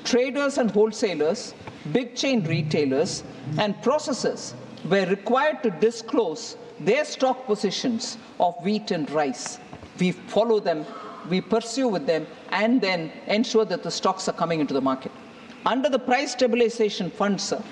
traders and wholesalers, big chain retailers, and processors were required to disclose their stock positions of wheat and rice. We follow them, we pursue with them, and then ensure that the stocks are coming into the market. Under the Price Stabilization Fund, sir,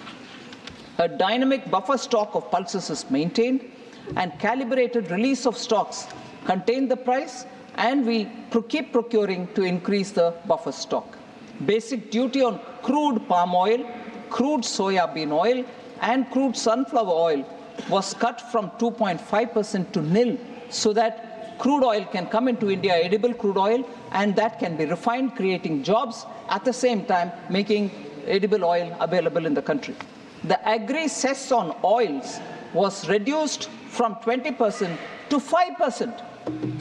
a dynamic buffer stock of pulses is maintained, and calibrated release of stocks contain the price, and we keep procuring to increase the buffer stock. Basic duty on crude palm oil, crude soya bean oil, and crude sunflower oil was cut from 2.5% to nil, so that crude oil can come into India, edible crude oil, and that can be refined, creating jobs, at the same time making edible oil available in the country. The agri-cess on oils was reduced from 20% to 5%.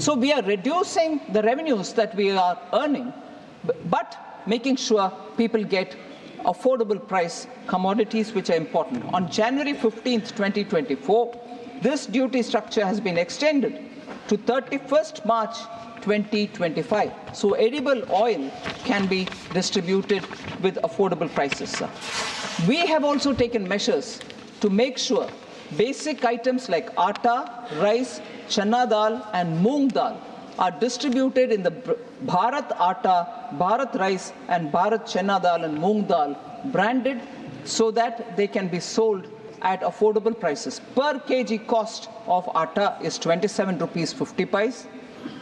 So we are reducing the revenues that we are earning, but making sure people get affordable price commodities which are important. On January 15th, 2024, this duty structure has been extended to 31st March 2025. So edible oil can be distributed with affordable prices, sir. We have also taken measures to make sure basic items like atta, rice, chana dal and moong dal are distributed in the Bharat Atta, Bharat Rice and Bharat Chana Dal and Moong Dal branded so that they can be sold at affordable prices. Per kg cost of atta is 27 rupees 50 paise.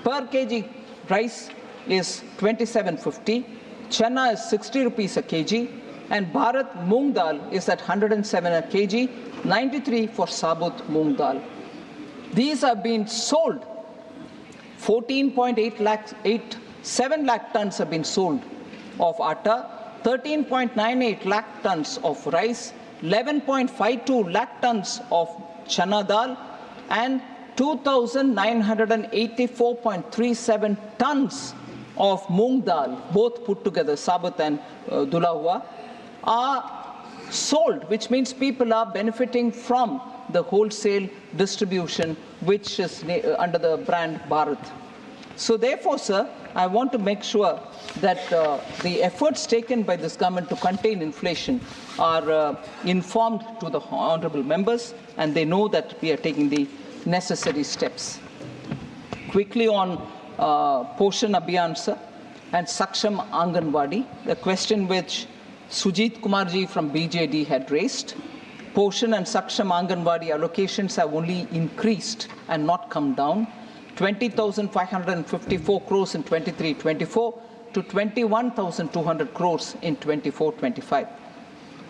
Per kg rice is 27.50. Chana is 60 rupees a kg. And Bharat Moong Dal is at 107 a kg, 93 for Sabut Moong Dal. These are being sold. 7 lakh tons have been sold of atta, 13.98 lakh tons of rice, 11.52 lakh tons of chana dal, and 2,984.37 tons of moong dal, both put together, Sabat and Dula Hua, are sold, which means people are benefiting from the wholesale distribution, which is under the brand Bharat. So therefore, sir, I want to make sure that the efforts taken by this government to contain inflation are informed to the honorable members, and they know that we are taking the necessary steps. Quickly on Poshan Abhiyan, sir, and Saksham Anganwadi, the question which Sujit Kumarji from BJD had raised. Poshan and Saksham Anganwadi allocations have only increased and not come down. 20,554 crores in 23-24 to 21,200 crores in 24-25.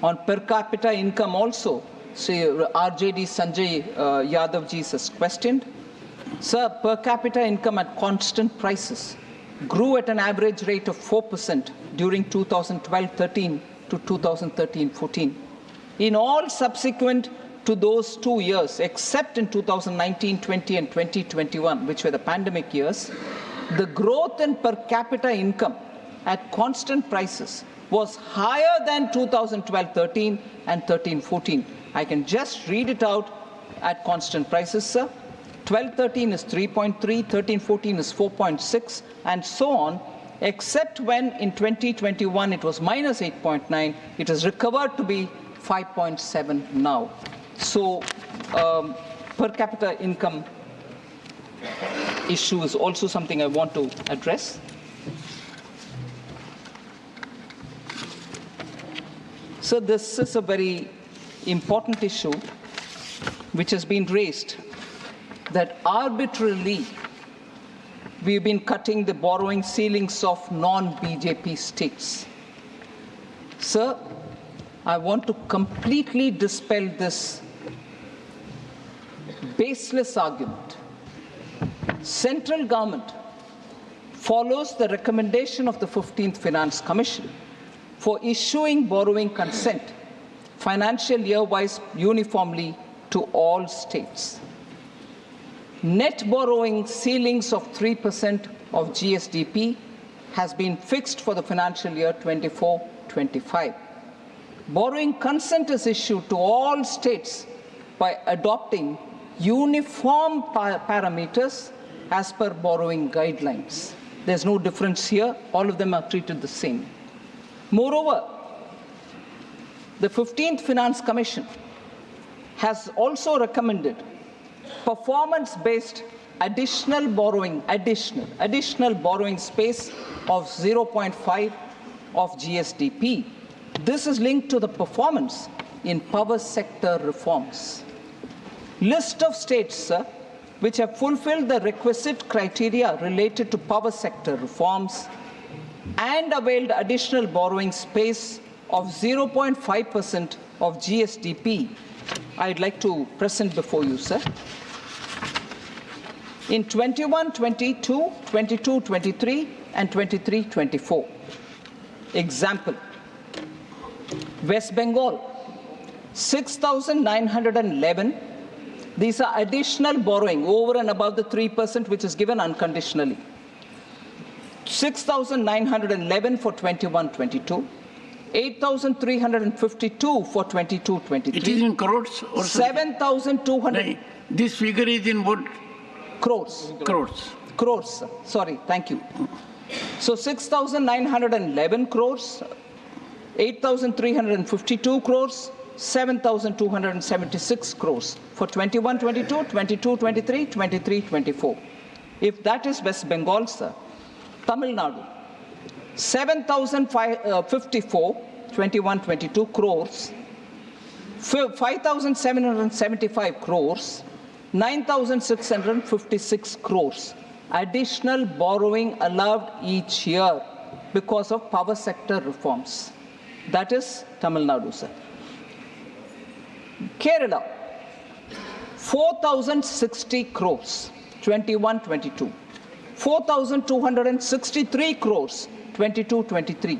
On per capita income also, RJD Sanjay Yadavji has questioned. Sir, per capita income at constant prices grew at an average rate of 4% during 2012-13 to 2013-14. In all subsequent to those 2 years, except in 2019-20 and 2021, which were the pandemic years, the growth in per capita income at constant prices was higher than 2012-13 and 13-14. I can just read it out at constant prices, sir. 12-13 is 3.3, 13-14 is 4.6, and so on, except when in 2021 it was minus 8.9, it has recovered to be 5.7 now. So per capita income issue is also something I want to address. So this is a very important issue which has been raised, that arbitrarily we've been cutting the borrowing ceilings of non-BJP states. Sir, I want to completely dispel this baseless argument. Central government follows the recommendation of the 15th Finance Commission for issuing borrowing consent financial year-wise uniformly to all states. Net borrowing ceilings of 3% of GSDP has been fixed for the financial year 24-25. Borrowing consent is issued to all states by adopting uniform parameters as per borrowing guidelines. There's no difference here. All of them are treated the same. Moreover, the 15th Finance Commission has also recommended performance-based additional borrowing space of 0.5 of GSDP. This is linked to the performance in power sector reforms. List of states, sir, which have fulfilled the requisite criteria related to power sector reforms and availed additional borrowing space of 0.5% of GSDP, I'd like to present before you, sir. In 21-22, 22-23, and 23-24. Example, West Bengal, 6,911. These are additional borrowing over and above the 3% which is given unconditionally. 6,911 for 21-22. 8,352 for 22-23. It is in crores or 7,200 No, this figure is in what? crores. Crores. Crores, sir. Sorry, thank you. So 6,911 crores, 8,352 crores, 7,276 crores for 21-22, 22-23, 23-24. If that is West Bengal, sir, Tamil Nadu, 7,054, 21-22 crores, 5,775 crores, 9,656 crores. Additional borrowing allowed each year because of power sector reforms. That is Tamil Nadu, sir. Kerala, 4,060 crores, 21-22. 4,263 crores, 22-23.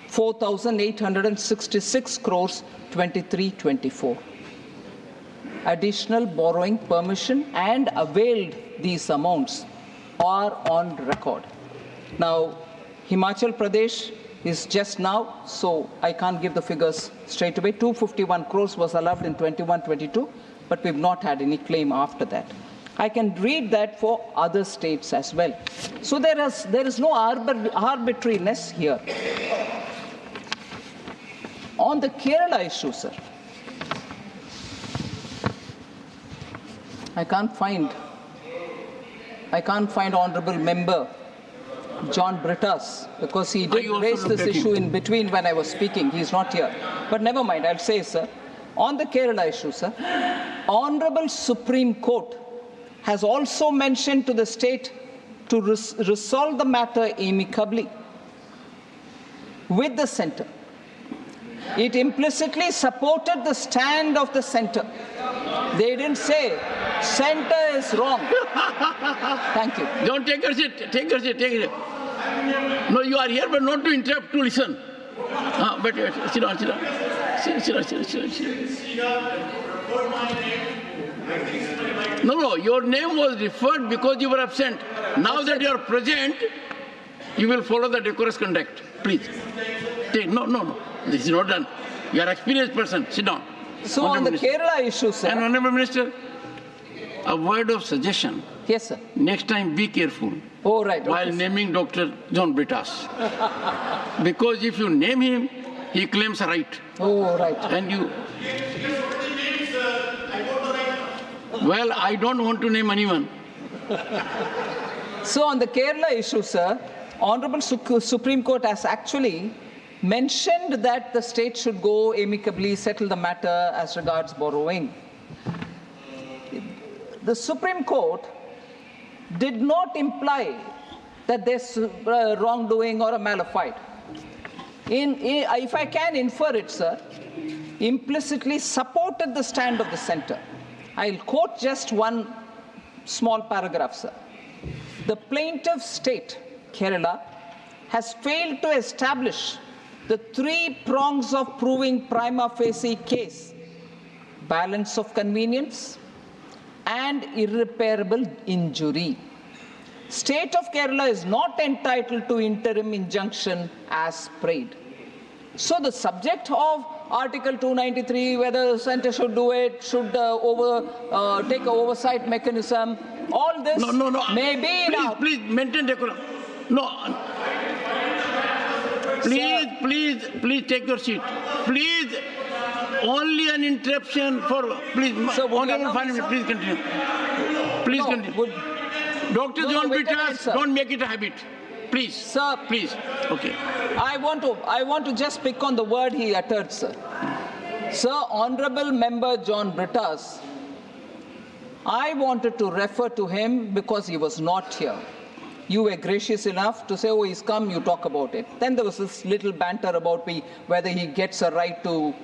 4,866 crores, 23-24. Additional borrowing permission and availed these amounts are on record. Now, Himachal Pradesh is just now, so I can't give the figures straight away. 251 crores was allowed in 21-22, but we've not had any claim after that. I can read that for other states as well. So there is no arbitrariness here. On the Kerala issue, sir, I can't find Honorable Member John Brittas, because he did raise this issue in between when I was speaking. He's not here. But never mind, I'll say, sir. On the Kerala issue, sir, Honorable Supreme Court has also mentioned to the state to resolve the matter amicably with the centre. It implicitly supported the stand of the centre. They didn't say centre is wrong. Thank you. Don't take your seat. Take your seat. Take your seat. No, you are here, but not to interrupt, to listen. But sit down, sit down. Sit down. No, your name was referred because you were absent. Now that you are present, you will follow the decorous conduct. Please. No. This is not done. You are an experienced person. Sit down. So on the Kerala issue, sir. And Honorable Minister, a word of suggestion. Yes, sir. Next time, be careful. Oh, right. While naming Dr. John Brittas. Because if you name him, he claims a right. Oh, right. And you... Well, I don't want to name anyone. So on the Kerala issue, sir, Honorable Supreme Court has actually mentioned that the state should go amicably settle the matter as regards borrowing. The Supreme Court did not imply that there's wrongdoing or a malafide. If I can infer it, sir, implicitly supported the stand of the centre. I'll quote just one small paragraph, sir. The plaintiff state, Kerala, has failed to establish the three prongs of proving prima facie case: balance of convenience and irreparable injury. State of Kerala is not entitled to interim injunction as prayed. So the subject of Article 293, whether the centre should do it, should take an oversight mechanism, all this may be enough. Please maintain decorum. No. Please take your seat. Please, only an interruption for, please, Honorable Finance, please continue. Please continue. Dr. John Brittas, don't make it a habit. Please. Sir. Please. Okay. I want to just pick on the word he uttered, sir. Sir, Honorable Member John Brittas, I wanted to refer to him because he was not here. You were gracious enough to say, oh, he's come, you talk about it. Then there was this little banter about whether he gets a right to...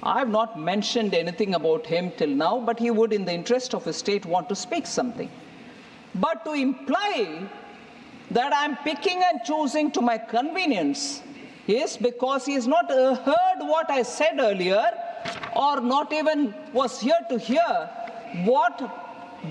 I have not mentioned anything about him till now, but he would, in the interest of his state, want to speak something. But to imply that I'm picking and choosing to my convenience is because he has not heard what I said earlier, or not even was here to hear what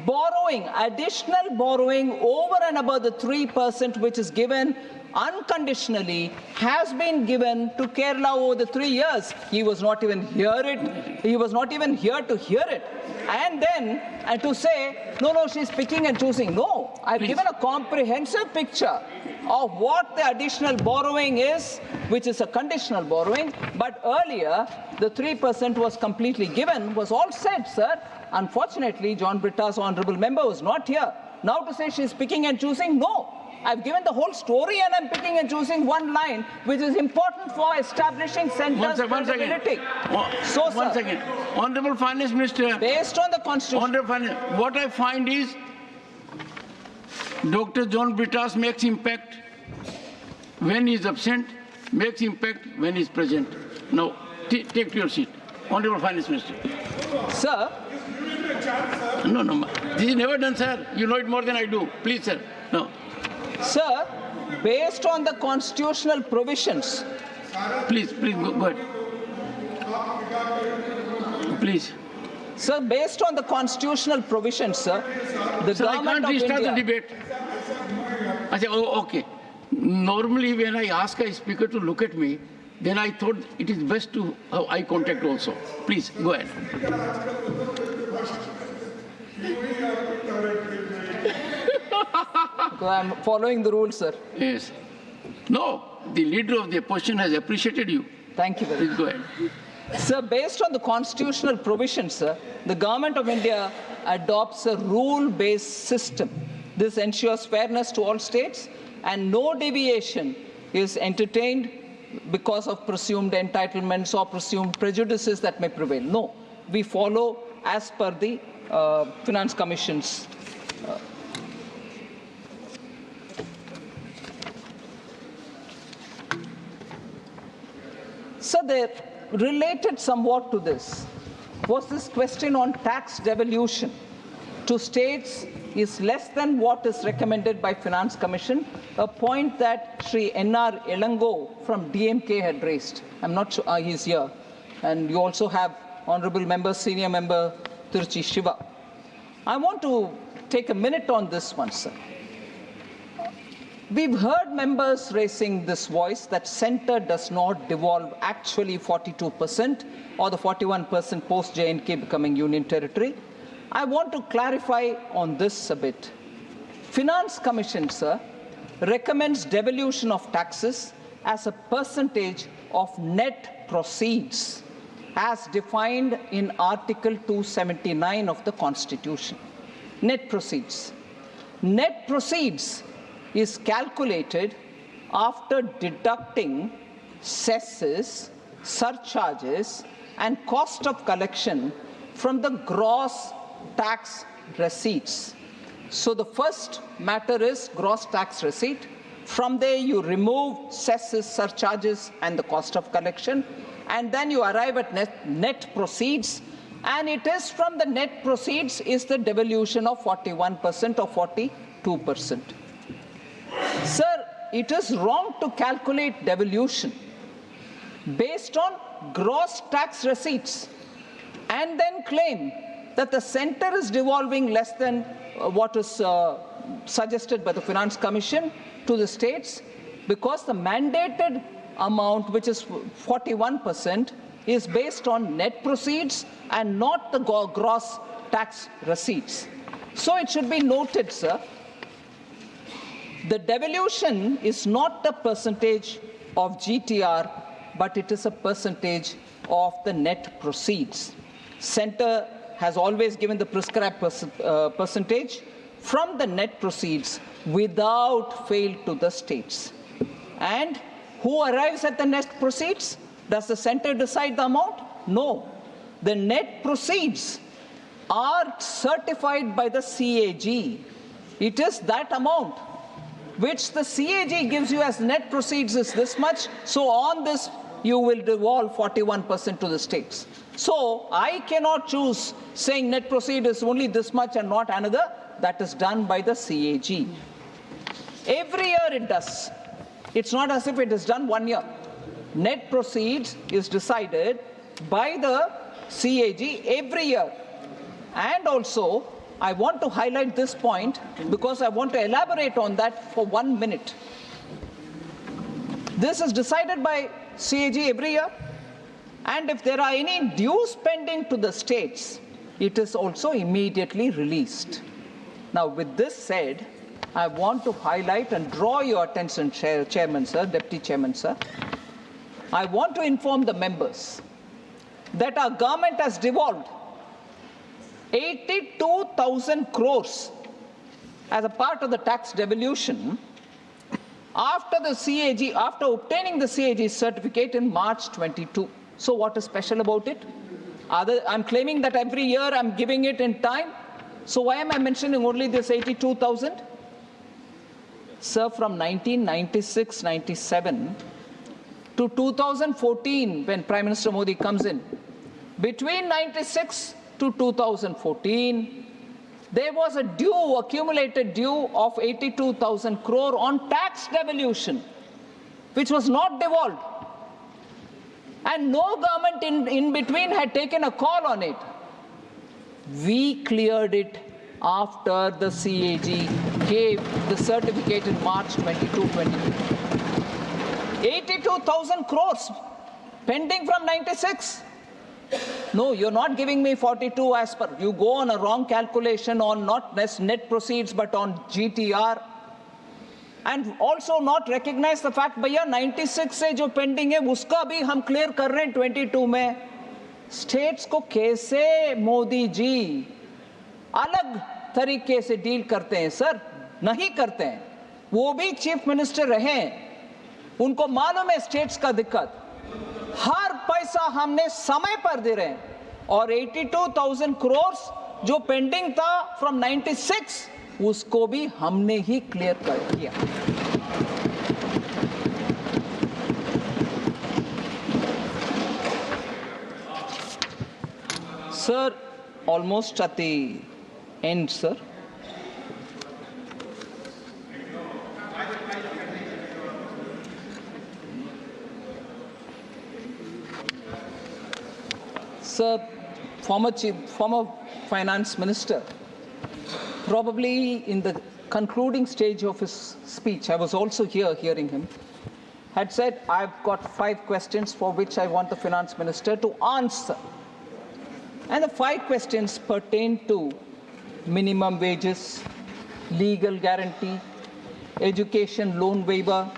borrowing, additional borrowing over and above the 3% which is given unconditionally has been given to Kerala over the 3 years. He was not even here to hear it. And then to say, no, she's picking and choosing. No, I've given a comprehensive picture of what the additional borrowing is, which is a conditional borrowing. But earlier, the 3% was completely given, was all said, sir. Unfortunately, John Britta's honourable member was not here. Now to say she's picking and choosing, no. I've given the whole story and I'm picking and choosing one line, which is important for establishing centers credibility. One second. Honourable Finance Minister. Based on the Constitution. Honourable Finance, what I find is Dr. John Britta makes impact when he is absent, makes impact when he is present. Now, take your seat. Honourable Finance Minister. Sir. No. This is never done, sir. You know it more than I do. Please, sir. No. Sir, based on the constitutional provisions. Please, go ahead. Please. Sir, based on the constitutional provisions, sir, the government of India... I can't restart the debate. I say, oh, okay. Normally, when I ask a speaker to look at me, then I thought it is best to have eye contact also. Please, go ahead. I'm following the rules, sir. Yes. No, the leader of the opposition has appreciated you. Thank you very much. Please go ahead. Sir, based on the constitutional provisions, sir, the government of India adopts a rule-based system. This ensures fairness to all states and no deviation is entertained because of presumed entitlements or presumed prejudices that may prevail. No, we follow as per the Finance Commission's So they related somewhat to this was this question on tax devolution to states is less than what is recommended by Finance Commission, a point that Sri N.R. Elango from DMK had raised. I'm not sure he's here. And you also have Honorable Member, Senior Member Tiruchi Shiva. I want to take a minute on this one, sir. We've heard members raising this voice that centre does not devolve actually 42% or the 41% post-J&K becoming union territory. I want to clarify on this a bit. Finance Commission, sir, recommends devolution of taxes as a percentage of net proceeds as defined in Article 279 of the Constitution. Net proceeds. Net proceeds is calculated after deducting cesses, surcharges, and cost of collection from the gross tax receipts. So the first matter is gross tax receipt. From there you remove cesses, surcharges, and the cost of collection, and then you arrive at net proceeds, and it is from the net proceeds is the devolution of 41% or 42%. Sir, it is wrong to calculate devolution based on gross tax receipts and then claim that the centre is devolving less than what is suggested by the Finance Commission to the states, because the mandated amount, which is 41%, is based on net proceeds and not the gross tax receipts. So it should be noted, sir, the devolution is not a percentage of GTR, but it is a percentage of the net proceeds. Centre has always given the prescribed percentage from the net proceeds without fail to the states. And who arrives at the net proceeds? Does the centre decide the amount? No. The net proceeds are certified by the CAG. It is that amount which the CAG gives you as net proceeds is this much, so on this you will devolve 41% to the states. So I cannot choose saying net proceed is only this much and not another. That is done by the CAG. Every year it does. It's not as if it is done 1 year. Net proceeds is decided by the CAG every year. And also, I want to highlight this point because I want to elaborate on that for 1 minute. This is decided by CAG every year. And if there are any dues pending to the states, it is also immediately released. Now, with this said, I want to highlight and draw your attention, Chairman, sir, Deputy Chairman, sir. I want to inform the members that our government has devolved 82,000 crores as a part of the tax devolution after obtaining the CAG certificate in March 22. So what is special about it? I'm claiming that every year I'm giving it in time. So why am I mentioning only this 82,000? Sir, from 1996-97 to 2014, when Prime Minister Modi comes in, between 96 to 2014, there was a accumulated due of 82,000 crore on tax devolution, which was not devolved. And no government in between had taken a call on it. We cleared it after the CAG gave the certificate in March 22-23. 82,000 crores pending from 96. No, you're not giving me 42 as per. You go on a wrong calculation on not net proceeds but on GTR. And also not recognize the fact, भैया 96 से जो pending है उसका भी हम clear कर रहे हैं 22 में. States को कैसे मोदी जी अलग तरीके से डील करते हैं सर? नहीं करते हैं. वो भी चीफ मिनिस्टर रहे हैं, उनको मालूम है स्टेट्स का दिक्कत. हर पैसा हमने समय पर दे रहे हैं और 82,000 crores जो पेंडिंग था फ्रॉम 96 उसको भी हमने ही क्लियर कर दिया. Sir, almost at the end, sir. Sir, former finance minister, probably in the concluding stage of his speech, I was also here hearing him, had said, I've got 5 questions for which I want the finance minister to answer. And the 5 questions pertain to minimum wages, legal guarantee, education loan waiver,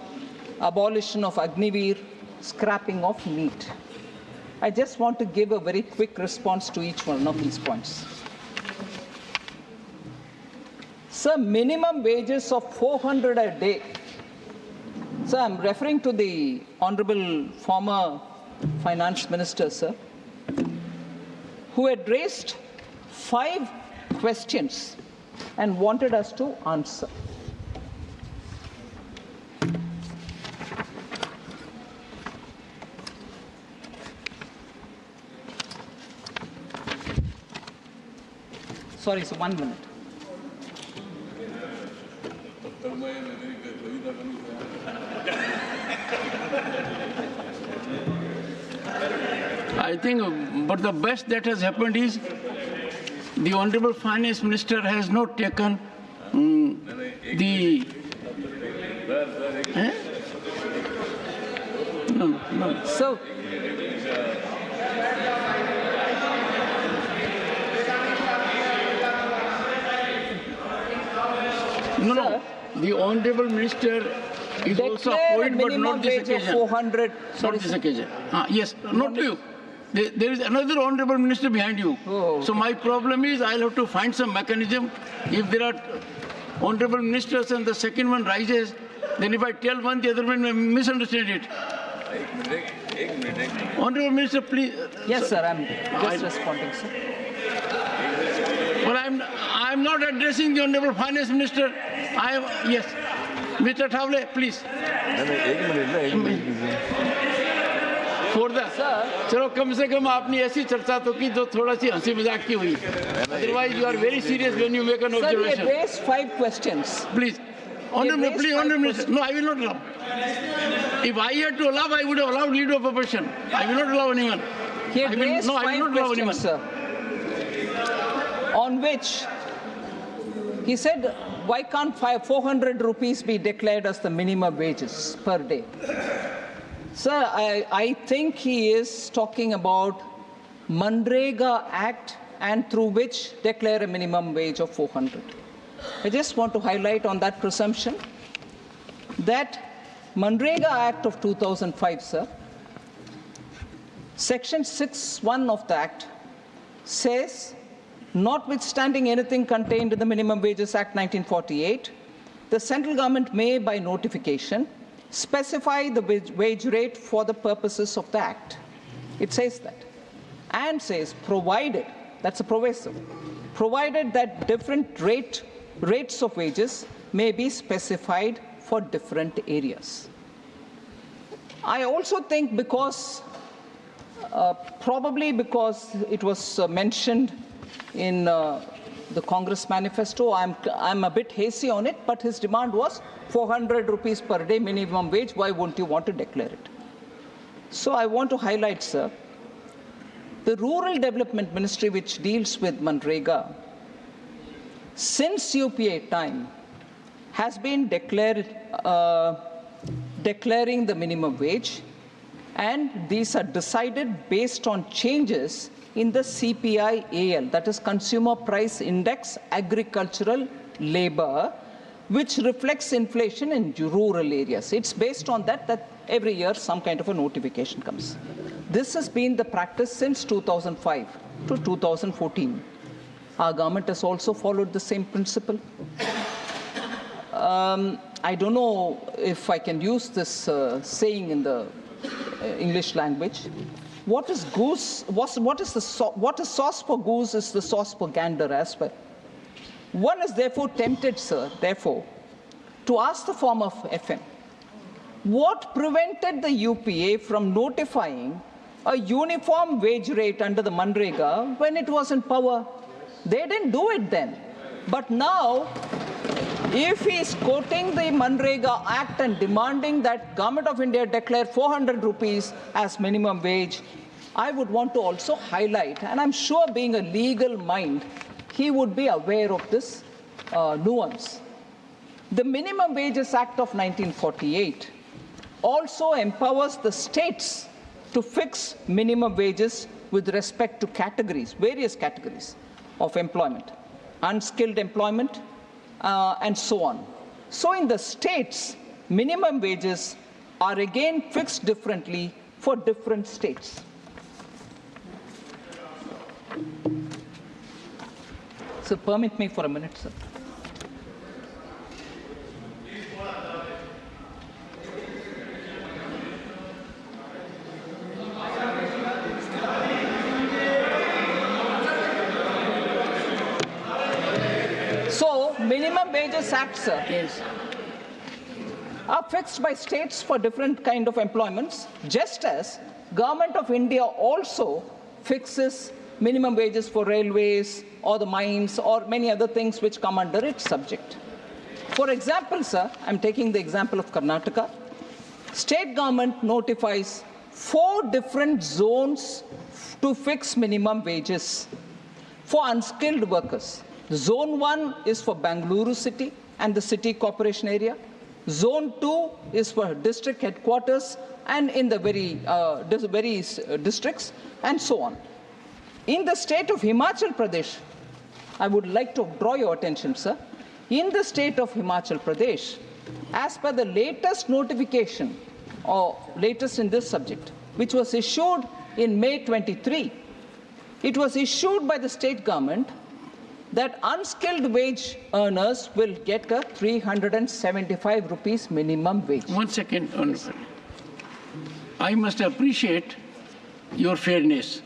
abolition of Agniveer, scrapping of NEET. I just want to give a very quick response to each one of these points. Sir, minimum wages of 400 a day. Sir, I'm referring to the Honorable former Finance Minister, sir, who had raised 5 questions and wanted us to answer. Sorry, sir, 1 minute. I think, but the best that has happened is the Honorable Finance Minister has not taken the... No. So, No. The Honorable Minister is also appointed, but not this occasion. 400. Not this occasion. Yes, not you. There is another Honorable Minister behind you. Oh, so my problem is I'll have to find some mechanism. If there are Honorable Ministers and the second one rises, then if I tell one, the other one may misunderstand it. Honorable Minister, please. Yes, sir, I'm just responding, sir. Well, I'm not addressing the Honorable Finance Minister. Yes. Mr. Thavle, please. For the चलो कम से कम आपने ऐसी चर्चा तो की जो थोड़ा सी हंसी मजाक की हुई. Otherwise, you are very serious when you make an observation. Sir, we raised 5 questions. Please. Honorable, please, Honorable Minister. No, I will not allow. If I had to allow, I would have allowed leader of opposition. I will not allow anyone. He had raised 5 questions, anyone. sir, on which He said, why can't 400 rupees be declared as the minimum wages per day? Sir, I think he is talking about Manrega Act, and through which declare a minimum wage of 400. I just want to highlight on that presumption that Manrega Act of 2005, sir, Section 6(1) of the Act says, notwithstanding anything contained in the Minimum Wages Act 1948, the central government may, by notification, specify the wage rate for the purposes of the Act. It says that. And says, provided, that's a proviso, provided that different rates of wages may be specified for different areas. I also think because, probably because it was mentioned in the Congress manifesto, I'm a bit hazy on it, but his demand was 400 rupees per day minimum wage. Why wouldn't you want to declare it? So I want to highlight, sir, the Rural Development Ministry, which deals with Manrega, since UPA time, has been declaring the minimum wage, and these are decided based on changes in the CPI-AL, that is Consumer Price Index Agricultural Labor, which reflects inflation in rural areas. It's based on that every year some kind of a notification comes. This has been the practice since 2005 to 2014. Our government has also followed the same principle. I don't know if I can use this saying in the English language. What is goose? What is sauce for goose is the sauce for gander as well. One is therefore tempted, sir, therefore, to ask the form of FM, what prevented the UPA from notifying a uniform wage rate under the Manrega when it was in power? They didn't do it then. But now, if he is quoting the Manrega Act and demanding that Government of India declare 400 rupees as minimum wage, I would want to also highlight, and I'm sure being a legal mind, he would be aware of this nuance. The Minimum Wages Act of 1948 also empowers the states to fix minimum wages with respect to categories, various categories of employment, unskilled employment, and so on. So in the states, minimum wages are again fixed differently for different states. So permit me for a minute, sir. So, Minimum Wages Act, sir, are fixed by states for different kind of employments, just as Government of India also fixes minimum wages for railways or the mines or many other things which come under its subject. For example, sir, I'm taking the example of Karnataka. State government notifies 4 different zones to fix minimum wages for unskilled workers. Zone 1 is for Bangalore city and the city corporation area. Zone 2 is for district headquarters and in the various districts, and so on. In the state of Himachal Pradesh, I would like to draw your attention, sir. In the state of Himachal Pradesh, as per the latest notification, or latest in this subject, which was issued in May 23, it was issued by the state government that unskilled wage earners will get a 375 rupees minimum wage. 1 second, Honorable. I must appreciate your fairness.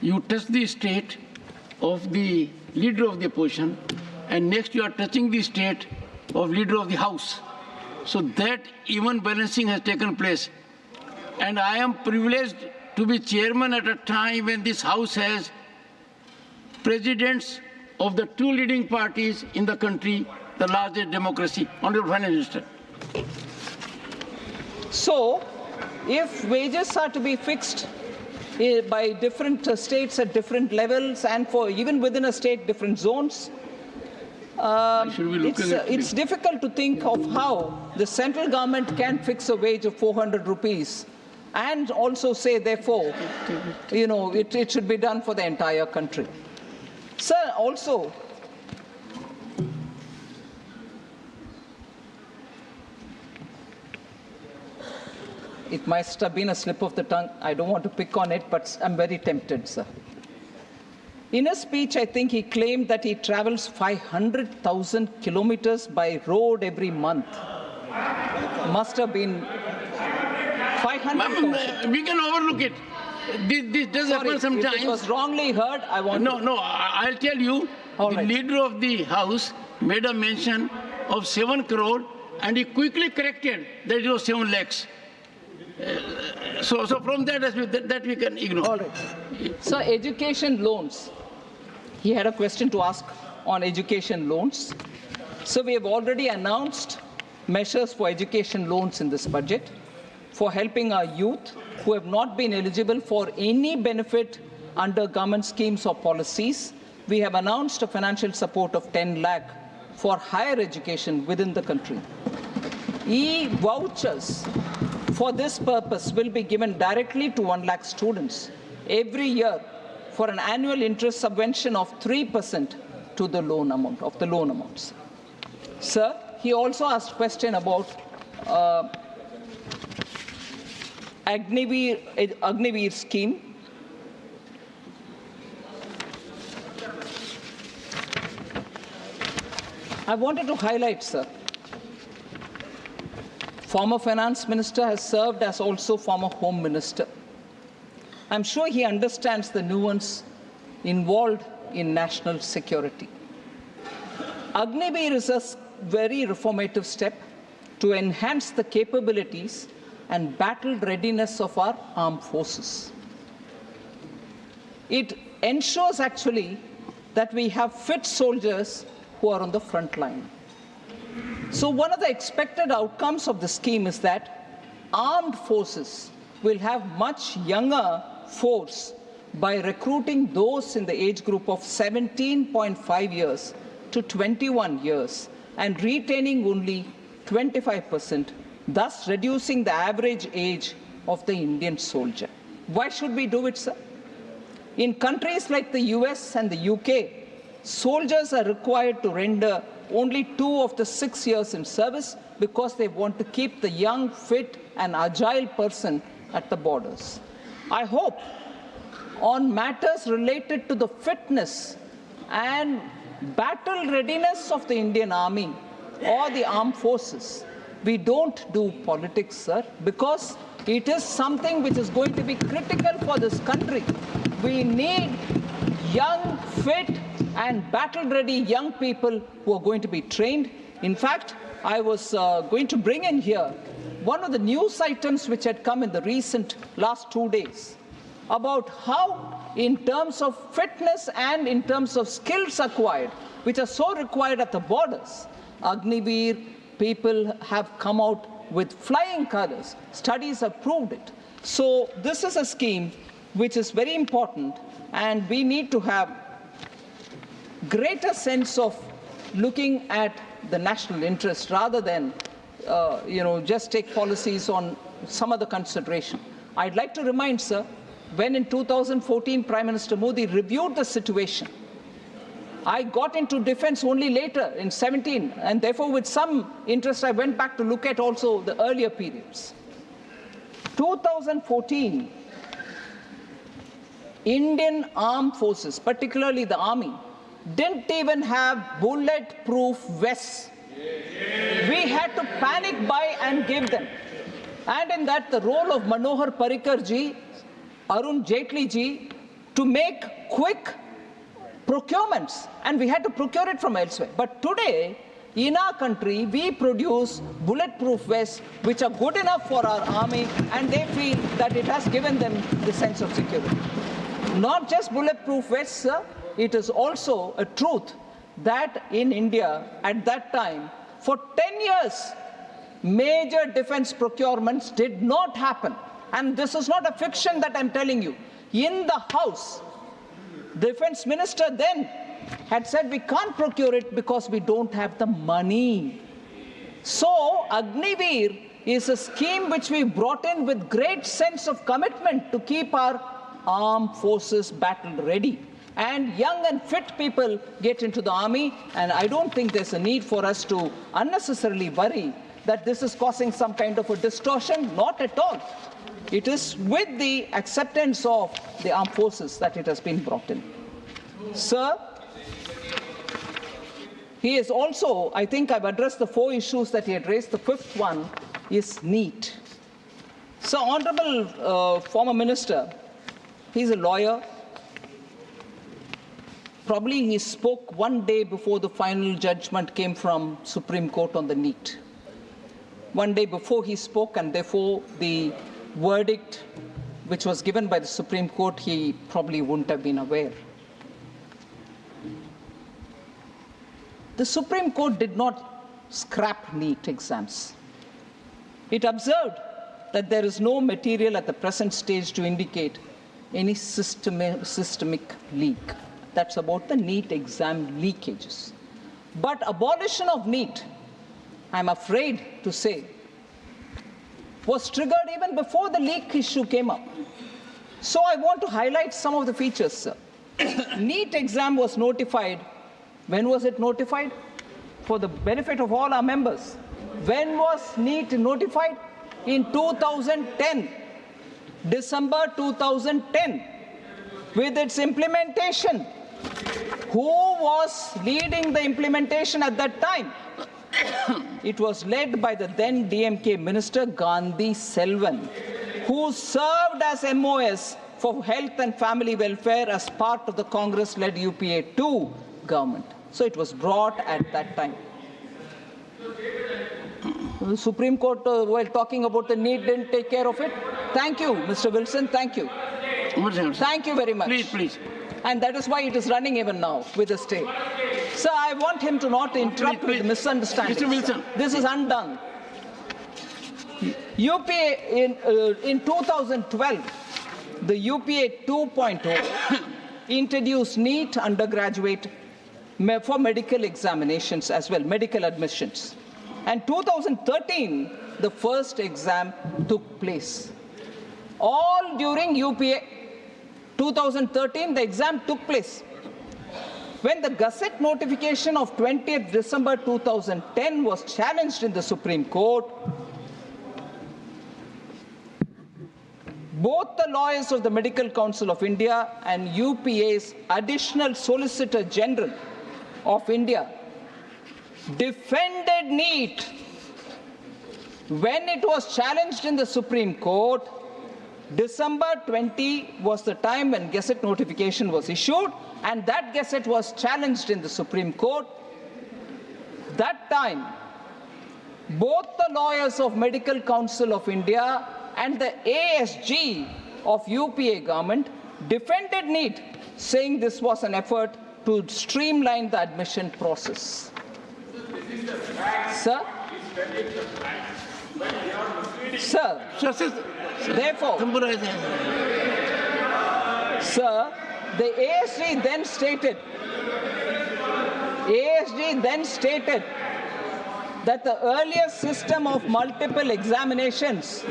You touch the state of the leader of the opposition, and next you are touching the state of leader of the House. So that even balancing has taken place. And I am privileged to be chairman at a time when this House has presidents of the 2 leading parties in the country, the largest democracy. Honorable Finance Minister. So, if wages are to be fixed by different states at different levels and for even within a state different zones, Should we look at It's difficult to think of how the central government can fix a wage of 400 rupees and also say, therefore, it should be done for the entire country. Sir, also, it must have been a slip of the tongue. I don't want to pick on it, but I'm very tempted, sir. In a speech, I think he claimed that he travels 500,000 kilometers by road every month. Must have been 500,000. We can overlook it. This does happen sometimes. If it was wrongly heard, I want No, I'll tell you. All the right. leader of the House made a mention of 7 crore and he quickly corrected that it was 7 lakhs. So from that we can ignore. All right. So education loans. He had a question to ask on education loans. So we have already announced measures for education loans in this budget for helping our youth who have not been eligible for any benefit under government schemes or policies. We have announced a financial support of 10 lakh for higher education within the country. E-vouchers for this purpose will be given directly to 1 lakh students every year for an annual interest subvention of 3% to the loan amount of the loan amounts. Sir, he also asked a question about Agniveer scheme. I wanted to highlight, sir, former finance minister has served as also former home minister. I'm sure he understands the nuance involved in national security. Agniveer is a very reformative step to enhance the capabilities and battle readiness of our armed forces. It ensures actually that we have fit soldiers who are on the front line. So one of the expected outcomes of the scheme is that armed forces will have much younger force by recruiting those in the age group of 17.5 years to 21 years and retaining only 25%, thus reducing the average age of the Indian soldier. Why should we do it, sir? In countries like the US and the UK, soldiers are required to render only 2 of the 6 years in service because they want to keep the young, fit, and agile person at the borders. I hope on matters related to the fitness and battle readiness of the Indian Army or the armed forces, we don't do politics, sir, because it is something which is going to be critical for this country. We need young, fit, and battle-ready young people who are going to be trained. In fact, I was going to bring in here one of the news items which had come in the recent last 2 days about how, in terms of fitness and in terms of skills acquired, which are so required at the borders, Agniveer people have come out with flying colors. Studies have proved it. So this is a scheme which is very important, and we need to have greater sense of looking at the national interest rather than just take policies on some other consideration. I'd like to remind, sir, when in 2014 Prime Minister Modi reviewed the situation, I got into defense only later in 17, and therefore with some interest I went back to look at also the earlier periods. 2014, Indian armed forces, particularly the army, didn't even have bulletproof vests. We had to panic buy and give them. And in that, the role of Manohar Parrikar ji, Arun Jaitley ji, to make quick procurements, and we had to procure it from elsewhere. But today, in our country, we produce bulletproof vests which are good enough for our army, and they feel that it has given them the sense of security. Not just bulletproof vests, sir, it is also a truth that in India at that time, for 10 years, major defense procurements did not happen. And this is not a fiction that I'm telling you. In the House, the defense minister then had said we can't procure it because we don't have the money. So Agniveer is a scheme which we brought in with great sense of commitment to keep our armed forces battle ready. And young and fit people get into the army, and I don't think there's a need for us to unnecessarily worry that this is causing some kind of a distortion. Not at all. It is with the acceptance of the armed forces that it has been brought in. Sir, he is also, I think I've addressed the 4 issues that he had raised. The 5th one is NEET. So, Honorable former Minister, he's a lawyer. Probably he spoke one day before the final judgment came from Supreme Court on the NEET. One day before he spoke, and therefore the verdict which was given by the Supreme Court, he probably wouldn't have been aware. The Supreme Court did not scrap NEET exams. It observed that there is no material at the present stage to indicate any systemic leak. That's about the NEET exam leakages. But abolition of NEET, I'm afraid to say, was triggered even before the leak issue came up. So I want to highlight some of the features, sir. NEET exam was notified. When was it notified? For the benefit of all our members. When was NEET notified? In 2010, December 2010, with its implementation. Who was leading the implementation at that time? It was led by the then DMK Minister Gandhi Selvan, who served as MOS for Health and Family Welfare as part of the Congress-led UPA 2 government. So it was brought at that time. The Supreme Court, while talking about the NEET, didn't take care of it. Thank you, Mr. Wilson. Thank you. Thank you very much. Please. And that is why it is running even now with the stay. Sir, I want him to not interrupt with misunderstandings. Mr. Wilson. This is undone. UPA, in 2012, the UPA 2.0 introduced NEET undergraduate for medical examinations as well, medical admissions. And 2013, the first exam took place. All during UPA 2013, the exam took place. When the Gazette notification of 20th December 2010 was challenged in the Supreme Court, both the lawyers of the Medical Council of India and UPA's Additional Solicitor General of India defended NEET. When it was challenged in the Supreme Court, December 20 was the time when Gazette notification was issued, and that Gazette was challenged in the Supreme Court. That time, both the lawyers of Medical Council of India and the ASG of UPA government defended NEET, saying this was an effort to streamline the admission process. Sir? Therefore, sir, the ASG then stated that the earlier system of multiple examinations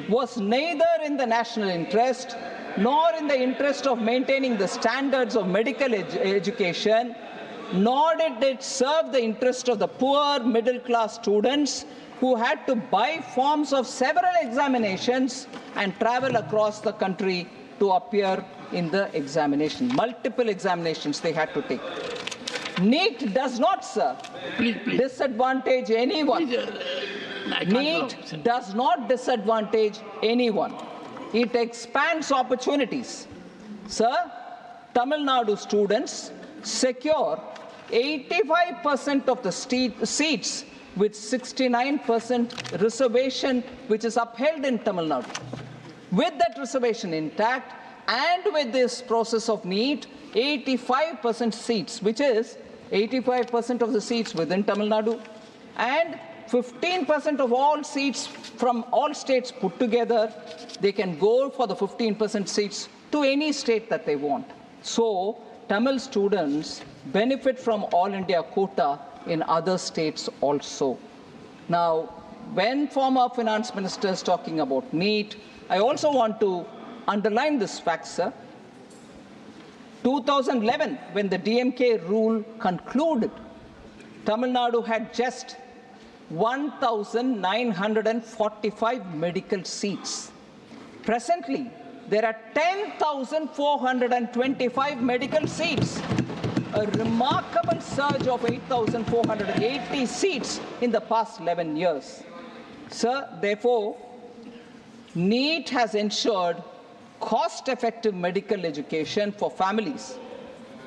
was neither in the national interest nor in the interest of maintaining the standards of medical education, nor did it serve the interest of the poor middle-class students who had to buy forms of several examinations and travel across the country to appear in the examination. Multiple examinations they had to take. NEET does not, sir, disadvantage anyone. NEET does not disadvantage anyone. It expands opportunities. Sir, Tamil Nadu students secure 85% of the seats with 69% reservation, which is upheld in Tamil Nadu. With that reservation intact, and with this process of NEET, 85% seats, which is 85% of the seats within Tamil Nadu, and 15% of all seats from all states put together, they can go for the 15% seats to any state that they want. So, Tamil students benefit from All India quota in other states also. Now, when former finance minister is talking about NEET, I also want to underline this fact, sir. 2011, when the DMK rule concluded, Tamil Nadu had just 1,945 medical seats. Presently, there are 10,425 medical seats, a remarkable surge of 8,480 seats in the past 11 years. Sir, therefore, NEET has ensured cost-effective medical education for families.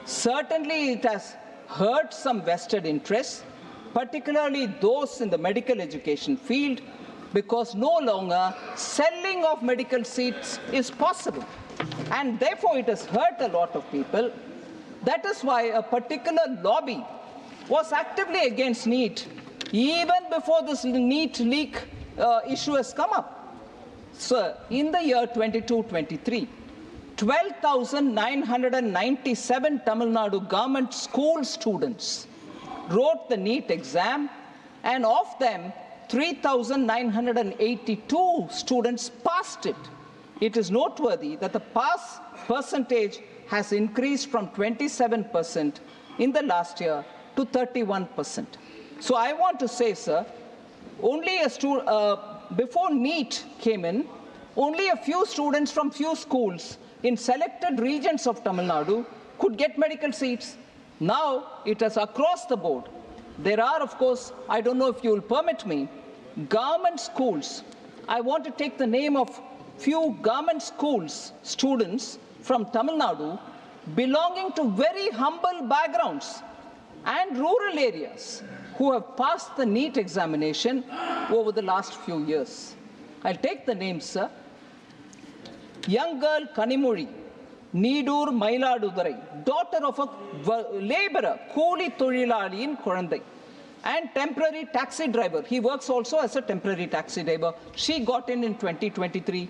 Certainly, it has hurt some vested interests, particularly those in the medical education field, because no longer selling of medical seats is possible. And therefore, it has hurt a lot of people. That is why a particular lobby was actively against NEET even before this NEET leak issue has come up. So, in the year 22-23, 12,997 Tamil Nadu government school students wrote the NEET exam, and of them, 3,982 students passed it. It is noteworthy that the pass percentage has increased from 27% in the last year to 31%. So I want to say, sir, only before NEET came in, only a few students from few schools in selected regions of Tamil Nadu could get medical seats. Now it is across the board. There are, of course, I don't know if you will permit me, government schools. I want to take the name of few government schools students from Tamil Nadu belonging to very humble backgrounds and rural areas who have passed the NEET examination over the last few years. I'll take the names, sir. Young girl Kanimuri, Needur Mailadurai, daughter of a laborer, Kooli Tholilali in Kurandai, and temporary taxi driver. He works also as a temporary taxi driver. She got in 2023.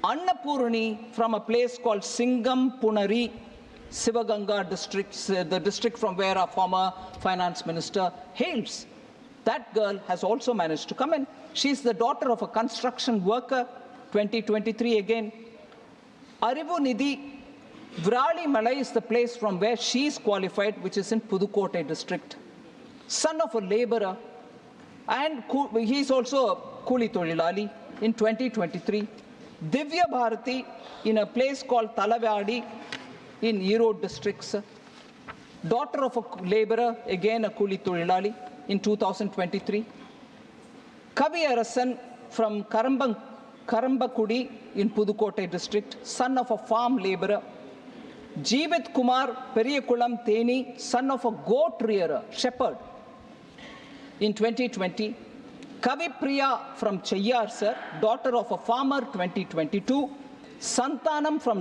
Annapurani from a place called Singam Punari, Sivaganga district, the district from where our former finance minister hails. That girl has also managed to come in. She's the daughter of a construction worker, 2023 again. Arivu Nidhi, Vrali Malai is the place from where she is qualified, which is in Pudukkottai district. Son of a laborer, and he is also a Kooli Tholilali in 2023. Divya Bharati in a place called Talavadi in Erode district. Daughter of a laborer, again a Kooli Tholilali in 2023. Kavi Arasan from Karambakudi in Pudukkottai district, son of a farm laborer. Jeevit Kumar Periyakulam Theni, son of a goat rearer, shepherd, in 2020. Kavi Priya from Cheyyar, sir, daughter of a farmer, 2022. Santanam from